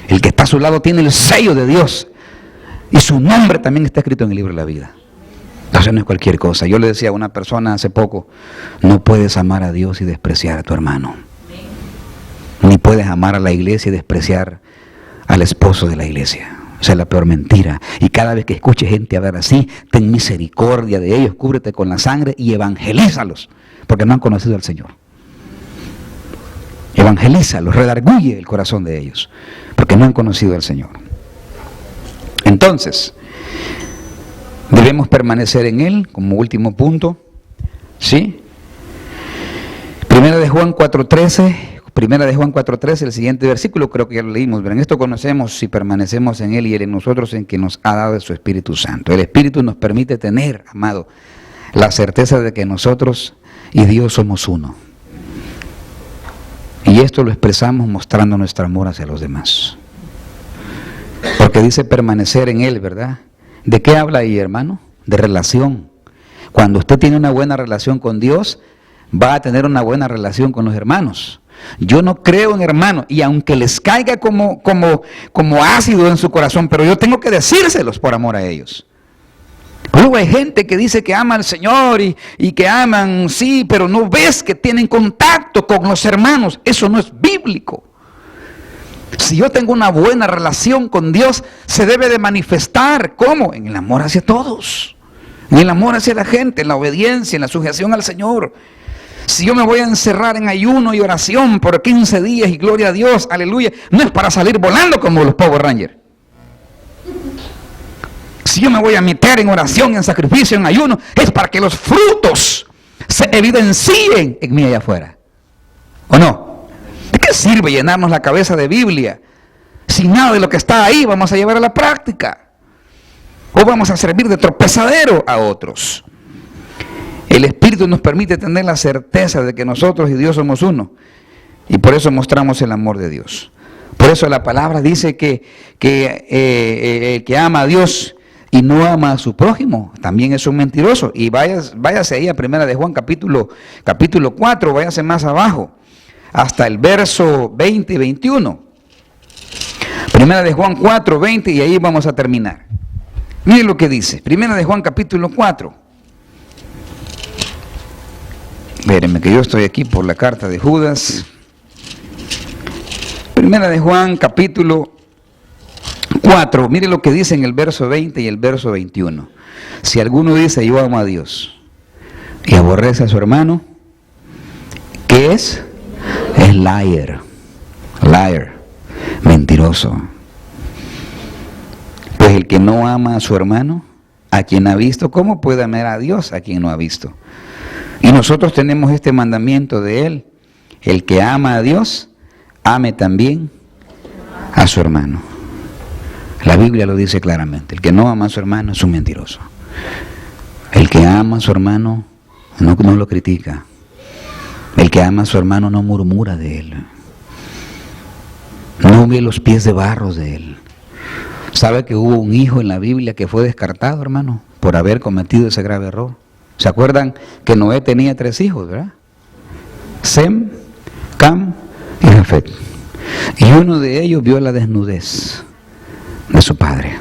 El que está a su lado tiene el sello de Dios. Y su nombre también está escrito en el libro de la vida. Entonces no es cualquier cosa. Yo le decía a una persona hace poco, no puedes amar a Dios y despreciar a tu hermano. Ni puedes amar a la iglesia y despreciar al esposo de la iglesia. Esa es la peor mentira. Y cada vez que escuche gente hablar así, ten misericordia de ellos, cúbrete con la sangre y evangelízalos, porque no han conocido al Señor. Evangelízalos, redarguye el corazón de ellos, porque no han conocido al Señor. Entonces, debemos permanecer en Él, como último punto, ¿sí? Primera de Juan 4:13, el siguiente versículo, creo que ya lo leímos, pero en esto conocemos si permanecemos en Él y Él en nosotros, en que nos ha dado su Espíritu Santo. El Espíritu nos permite tener, amado, la certeza de que nosotros y Dios somos uno. Y esto lo expresamos mostrando nuestro amor hacia los demás. Porque dice permanecer en Él, ¿verdad? ¿De qué habla ahí, hermano? De relación. Cuando usted tiene una buena relación con Dios, va a tener una buena relación con los hermanos. Yo no creo en hermanos, y aunque les caiga como ácido en su corazón, pero yo tengo que decírselos por amor a ellos. Luego hay gente que dice que ama al Señor y que aman, sí, pero no ves que tienen contacto con los hermanos. Eso no es bíblico. Si yo tengo una buena relación con Dios, se debe de manifestar, ¿cómo? En el amor hacia todos, en el amor hacia la gente, en la obediencia, en la sujeción al Señor. Si yo me voy a encerrar en ayuno y oración por 15 días y gloria a Dios, aleluya, no es para salir volando como los Power Rangers. Si yo me voy a meter en oración, en sacrificio, en ayuno, es para que los frutos se evidencien en mí allá afuera. ¿O no? ¿De qué sirve llenarnos la cabeza de Biblia si nada de lo que está ahí vamos a llevar a la práctica? ¿O vamos a servir de tropezadero a otros? El Espíritu nos permite tener la certeza de que nosotros y Dios somos uno. Y por eso mostramos el amor de Dios. Por eso la palabra dice que el que ama a Dios y no ama a su prójimo también es un mentiroso. Y váyase ahí a Primera de Juan capítulo 4, váyase más abajo, hasta el verso 20 y 21. Primera de Juan 4, 20, y ahí vamos a terminar. Miren lo que dice, Primera de Juan capítulo 4. Espérenme que yo estoy aquí por la carta de Judas. Primera de Juan capítulo 4, mire lo que dice en el verso 20 y el verso 21. Si alguno dice yo amo a Dios y aborrece a su hermano, ¿qué es? Es liar, mentiroso. Pues el que no ama a su hermano, a quien ha visto, ¿cómo puede amar a Dios a quien no ha visto? Y nosotros tenemos este mandamiento de Él: el que ama a Dios, ame también a su hermano. La Biblia lo dice claramente: el que no ama a su hermano es un mentiroso. El que ama a su hermano no lo critica. El que ama a su hermano no murmura de él. No ve los pies de barro de él. ¿Sabe que hubo un hijo en la Biblia que fue descartado, hermano, por haber cometido ese grave error? ¿Se acuerdan que Noé tenía 3 hijos, verdad? Sem, Cam y Jafet. Y uno de ellos vio la desnudez de su padre.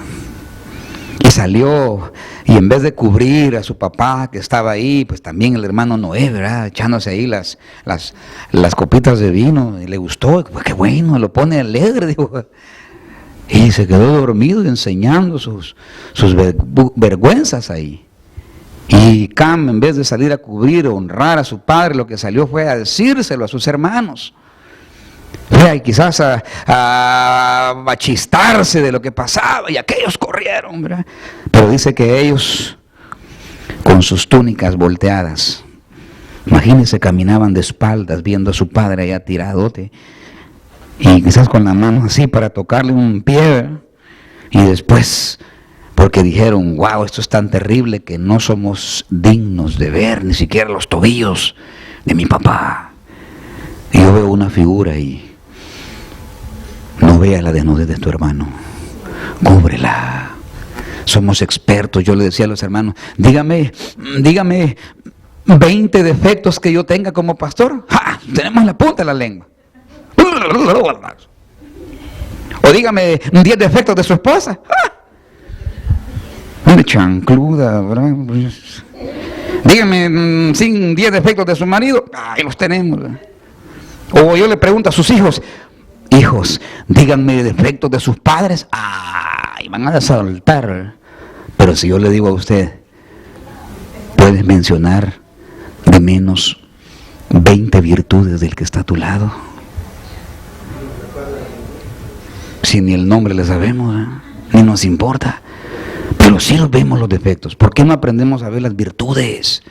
Y salió, y en vez de cubrir a su papá que estaba ahí, pues también el hermano Noé, ¿verdad? Echándose ahí las copitas de vino, y le gustó, pues qué bueno, lo pone alegre, dijo. Y se quedó dormido enseñando sus vergüenzas ahí. Y Cam, en vez de salir a cubrir o honrar a su padre, lo que salió fue a decírselo a sus hermanos. Y quizás a chistarse de lo que pasaba, y aquellos corrieron, ¿verdad? Pero dice que ellos, con sus túnicas volteadas, imagínense, caminaban de espaldas viendo a su padre allá tiradote, y quizás con la mano así para tocarle un pie, ¿verdad? Y después, porque dijeron, wow, esto es tan terrible que no somos dignos de ver ni siquiera los tobillos de mi papá. Y yo veo una figura ahí. No veas la desnudez de tu hermano, cúbrela. Somos expertos. Yo le decía a los hermanos, dígame 20 defectos que yo tenga como pastor. ¡Ja! Tenemos la punta de la lengua. O dígame 10 defectos de su esposa. ¡Ja! Una chancluda, ¿verdad? Díganme 10 defectos de su marido. Ahí los tenemos, ¿verdad? O yo le pregunto a sus hijos, hijos, díganme defectos de sus padres. Y van a saltar. Pero si yo le digo a usted, puedes mencionar de menos 20 virtudes del que está a tu lado. Si ni el nombre le sabemos, ¿eh? Ni nos importa. Pero sí los vemos los defectos. ¿Por qué no aprendemos a ver las virtudes?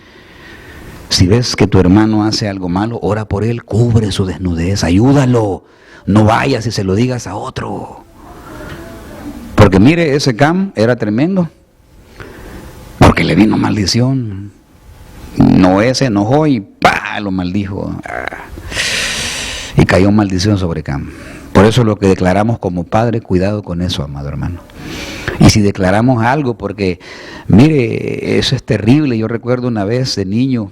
Si ves que tu hermano hace algo malo, ora por él, cubre su desnudez, ayúdalo. No vayas y se lo digas a otro. Porque mire, ese Cam era tremendo. Porque le vino maldición. Noé se enojó y ¡pah! Lo maldijo. Y cayó maldición sobre Cam. Por eso lo que declaramos como padre, cuidado con eso, amado hermano. Y si declaramos algo, porque mire, eso es terrible. Yo recuerdo una vez de niño,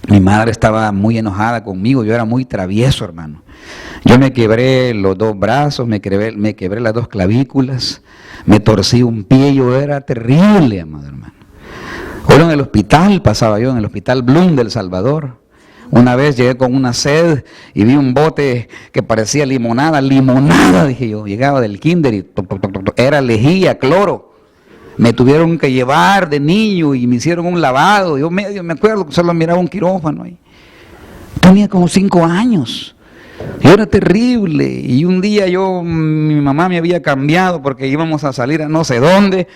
mi madre estaba muy enojada conmigo, yo era muy travieso, hermano. Yo me quebré los 2 brazos, me quebré las 2 clavículas, me torcí un pie, yo era terrible, amado hermano. Ahora en el hospital, pasaba yo en el hospital Bloom del Salvador. Una vez llegué con una sed y vi un bote que parecía limonada, dije yo. Llegaba del kinder y era lejía, cloro. Me tuvieron que llevar de niño y me hicieron un lavado. Yo medio me acuerdo que solo miraba un quirófano ahí. Tenía como 5 años. Yo era terrible. Y un día mi mamá me había cambiado porque íbamos a salir a no sé dónde.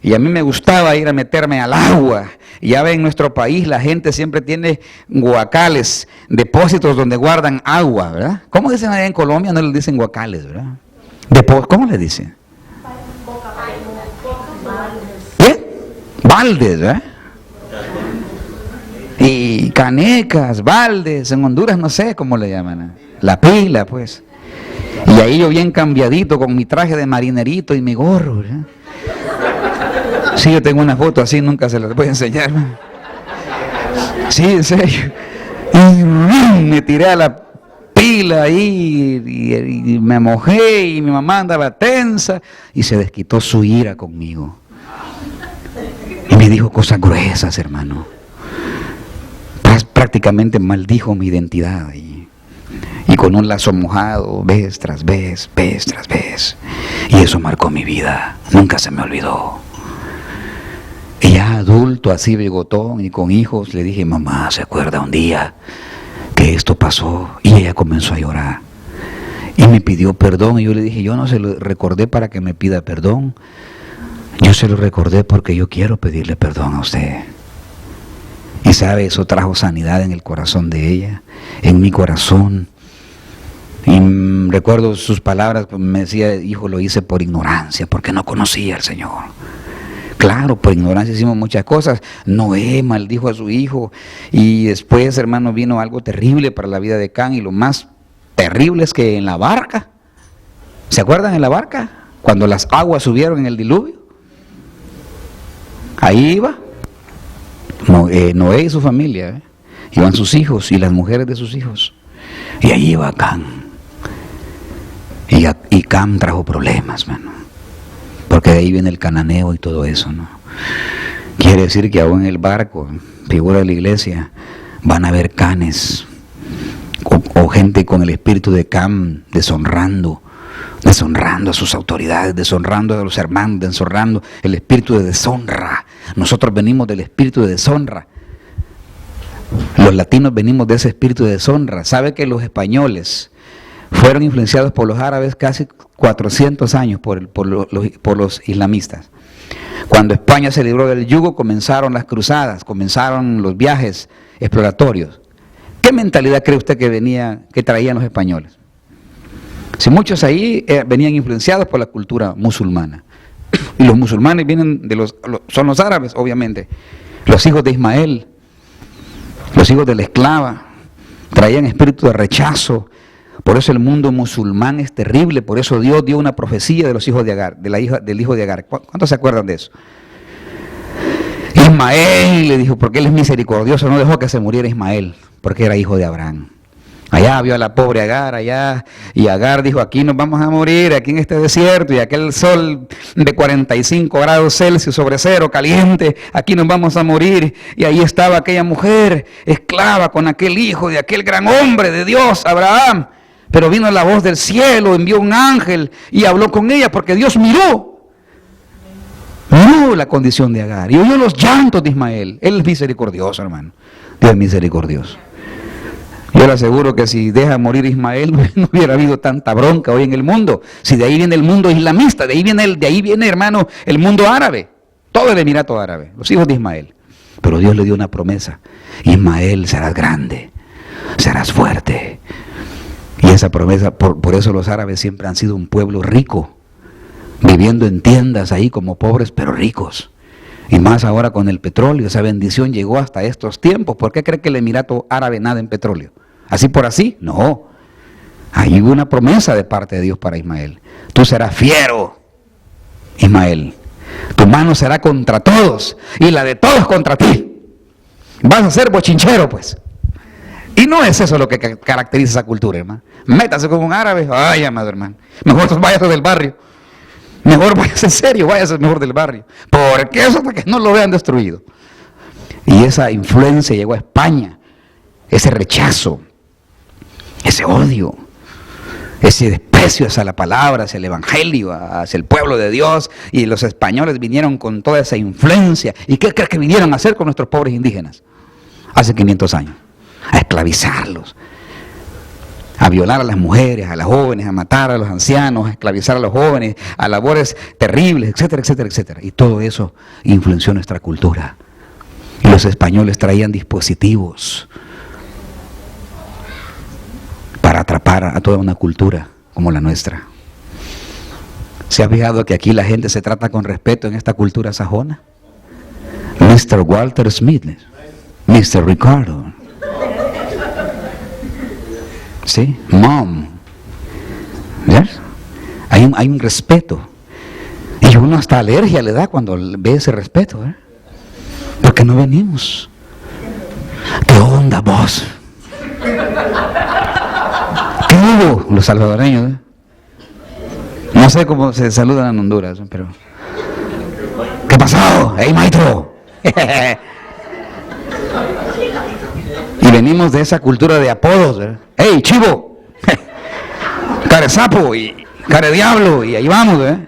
Y a mí me gustaba ir a meterme al agua. Y ya ven, en nuestro país la gente siempre tiene guacales, depósitos donde guardan agua, ¿verdad? ¿Cómo dicen allá en Colombia? No les dicen guacales, ¿verdad? ¿Cómo le dicen? ¿Qué? Baldes, ¿verdad? Y canecas, baldes, en Honduras no sé cómo le llaman. La pila, pues. Y ahí yo bien cambiadito con mi traje de marinerito y mi gorro, ¿verdad? Sí, yo tengo una foto así, nunca se las voy a enseñar. Sí, en serio. Y me tiré a la pila ahí y me mojé y mi mamá andaba tensa y se desquitó su ira conmigo. Y me dijo cosas gruesas, hermano. Prácticamente maldijo mi identidad. Y con un lazo mojado, vez tras vez, vez tras vez. Y eso marcó mi vida. Nunca se me olvidó. Y ya adulto, así bigotón y con hijos, le dije, mamá, ¿se acuerda un día que esto pasó? Y ella comenzó a llorar. Y me pidió perdón. Y yo le dije, yo no se lo recordé para que me pida perdón. Yo se lo recordé porque yo quiero pedirle perdón a usted. Y sabe, eso trajo sanidad en el corazón de ella, en mi corazón. Y recuerdo sus palabras, me decía, hijo, lo hice por ignorancia, porque no conocía al Señor. Claro, por ignorancia hicimos muchas cosas. Noé maldijo a su hijo y después, hermano, vino algo terrible para la vida de Cam, y lo más terrible es que en la barca, ¿se acuerdan en la barca? Cuando las aguas subieron en el diluvio, ahí iba Noé y su familia, iban sus hijos y las mujeres de sus hijos, y ahí iba Cam. Y Cam trajo problemas, hermano. Porque de ahí viene el cananeo y todo eso, ¿no? Quiere decir que aún en el barco, figura de la iglesia, van a haber canes o gente con el espíritu de Cam, deshonrando a sus autoridades, deshonrando a los hermanos, deshonrando el espíritu de deshonra. Nosotros venimos del espíritu de deshonra. Los latinos venimos de ese espíritu de deshonra. ¿Sabe que los españoles fueron influenciados por los árabes casi 400 años por los islamistas? Cuando España se libró del yugo, comenzaron las cruzadas, comenzaron los viajes exploratorios. ¿Qué mentalidad cree usted que traían los españoles? Si muchos ahí venían influenciados por la cultura musulmana. Y los musulmanes vienen son los árabes, obviamente. Los hijos de Ismael, los hijos de la esclava, traían espíritu de rechazo. Por eso el mundo musulmán es terrible. Por eso Dios dio una profecía de los hijos de Agar, del hijo de Agar. ¿Cuántos se acuerdan de eso? Ismael le dijo, porque él es misericordioso, no dejó que se muriera Ismael, porque era hijo de Abraham. Allá vio a la pobre Agar, allá, y Agar dijo, aquí nos vamos a morir, aquí en este desierto, y aquel sol de 45 grados Celsius sobre cero, caliente, aquí nos vamos a morir. Y ahí estaba aquella mujer, esclava, con aquel hijo de aquel gran hombre de Dios, Abraham. Pero vino la voz del cielo, envió un ángel y habló con ella, porque Dios miró la condición de Agar, y oyó los llantos de Ismael. Él es misericordioso, hermano, Dios es misericordioso. Yo le aseguro que si deja morir Ismael, no hubiera habido tanta bronca hoy en el mundo. Si de ahí viene el mundo islamista, de ahí viene, hermano, el mundo árabe, todo el Emirato árabe, los hijos de Ismael. Pero Dios le dio una promesa: Ismael, serás grande, serás fuerte. Y esa promesa, por eso los árabes siempre han sido un pueblo rico, viviendo en tiendas ahí como pobres, pero ricos. Y más ahora con el petróleo, esa bendición llegó hasta estos tiempos. ¿Por qué cree que el Emirato árabe nada en petróleo? ¿Así por así? No. Ahí hubo una promesa de parte de Dios para Ismael. Tú serás fiero, Ismael. Tu mano será contra todos y la de todos contra ti. Vas a ser bochinchero, pues. Y no es eso lo que caracteriza esa cultura, hermano. Métase con un árabe, ay, amado hermano. Mejor váyase del barrio. Mejor váyase en serio, váyase mejor del barrio. Porque eso para que no lo vean destruido. Y esa influencia llegó a España. Ese rechazo, ese odio, ese desprecio hacia la palabra, hacia el evangelio, hacia el pueblo de Dios. Y los españoles vinieron con toda esa influencia. ¿Y qué crees que vinieron a hacer con nuestros pobres indígenas? Hace 500 años. A esclavizarlos, a violar a las mujeres, a las jóvenes, a matar a los ancianos, a esclavizar a los jóvenes, a labores terribles, etcétera, etcétera, etcétera. Y todo eso influenció nuestra cultura. Y los españoles traían dispositivos para atrapar a toda una cultura como la nuestra. ¿Se ha fijado que aquí la gente se trata con respeto en esta cultura sajona? Mr. Walter Smith, Mr. Ricardo. ¿Sí? Mom. ¿Ves? Hay un respeto. Y uno hasta alergia le da cuando ve ese respeto, ¿eh? Porque no venimos. ¿Qué onda, vos? ¿Qué hubo? Los salvadoreños, ¿eh? No sé cómo se saludan en Honduras, pero... ¿Qué pasó? ¡Ey, maestro! Y venimos de esa cultura de apodos, ¿verdad? ¡Ey, chivo! ¡Care sapo! Y care diablo, y ahí vamos, ¿eh?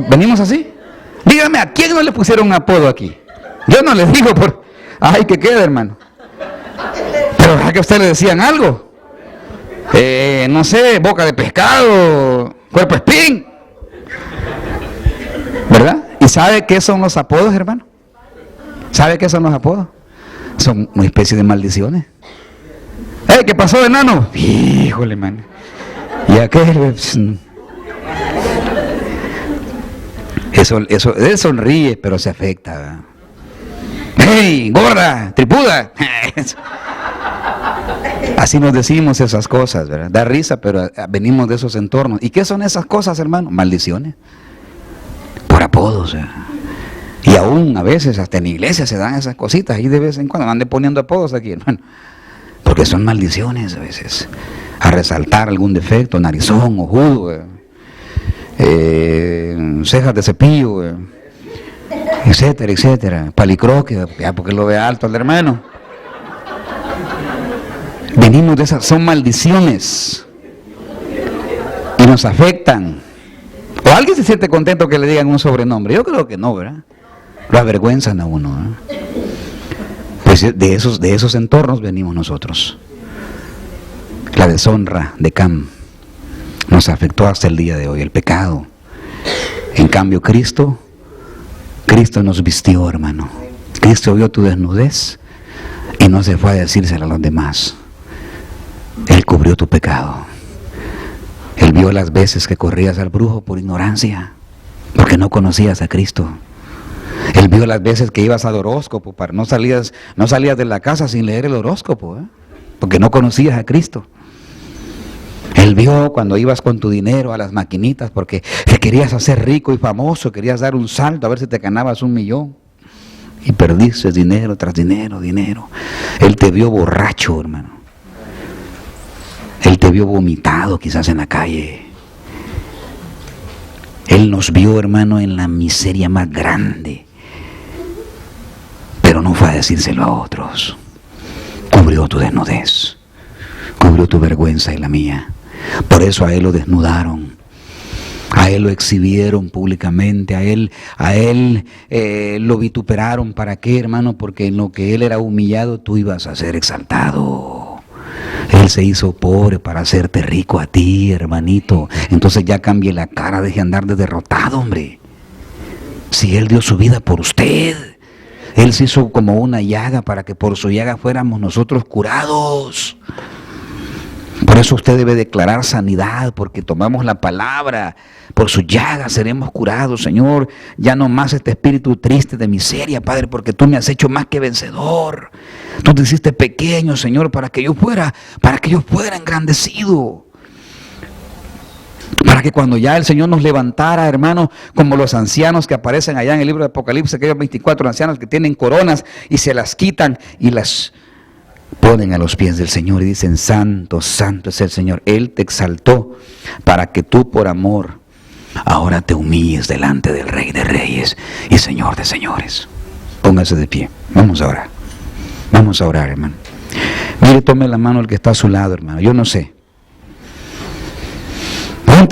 ¿Venimos así? Dígame, ¿a quién no le pusieron un apodo aquí? Yo no les digo por... ¡Ay, que queda, hermano! Pero ¿verdad que a usted le decían algo? No sé, boca de pescado, cuerpo espín, ¿verdad? ¿Y sabe qué son los apodos, hermano? ¿Sabe qué son los apodos? Son una especie de maldiciones. ¿Qué pasó, enano? Híjole, man. Y aquel... Eso, él sonríe, pero se afecta, ¿verdad? ¡Hey, gorda, tripuda! Así nos decimos esas cosas, ¿verdad? Da risa, pero venimos de esos entornos. ¿Y qué son esas cosas, hermano? Maldiciones. Por apodos, ¿verdad? Y aún a veces, hasta en la iglesia se dan esas cositas, y de vez en cuando anden poniendo apodos aquí, hermano. Porque son maldiciones a veces. A resaltar algún defecto, narizón, ojudo, cejas de cepillo, etcétera, etcétera. Palicroque, ya porque lo ve alto el hermano. Venimos de esas, son maldiciones. Y nos afectan. ¿O alguien se siente contento que le digan un sobrenombre? Yo creo que no, ¿verdad? Lo avergüenzan a uno, ¿eh? Pues de esos entornos venimos nosotros. La deshonra de Cam nos afectó hasta el día de hoy, el pecado. En cambio, Cristo nos vistió, hermano. Cristo vio tu desnudez y no se fue a decírselo a los demás. Él cubrió tu pecado. Él vio las veces que corrías al brujo por ignorancia, porque no conocías a Cristo. Él vio las veces que ibas al horóscopo, no salías de la casa sin leer el horóscopo, porque no conocías a Cristo. Él vio cuando ibas con tu dinero a las maquinitas porque te querías hacer rico y famoso, querías dar un salto a ver si te ganabas 1 millón. Y perdiste dinero tras dinero, dinero. Él te vio borracho, hermano. te vio vomitado quizás en la calle. Él nos vio, hermano, en la miseria más grande, pero no fue a decírselo a otros. Cubrió tu desnudez, cubrió tu vergüenza y la mía. Por eso a Él lo desnudaron, a Él lo exhibieron públicamente, a él lo vituperaron. ¿Para qué, hermano? Porque en lo que Él era humillado, tú ibas a ser exaltado. Él se hizo pobre para hacerte rico a ti, hermanito. Entonces ya cambie la cara, deje andar de derrotado, hombre. Si Él dio su vida por usted, Él se hizo como una llaga para que por su llaga fuéramos nosotros curados. Por eso usted debe declarar sanidad, porque tomamos la palabra. Por su llaga seremos curados, Señor. Ya no más este espíritu triste de miseria, Padre, porque tú me has hecho más que vencedor. Tú te hiciste pequeño, Señor, para que yo fuera engrandecido. Para que cuando ya el Señor nos levantara, hermano, como los ancianos que aparecen allá en el libro de Apocalipsis, aquellos 24 ancianos que tienen coronas y se las quitan y las ponen a los pies del Señor y dicen: santo, santo es el Señor. Él te exaltó para que tú, por amor, ahora te humilles delante del Rey de Reyes y Señor de Señores. Póngase de pie, vamos a orar. Vamos a orar, hermano. Mire, tome la mano el que está a su lado, hermano. Yo no sé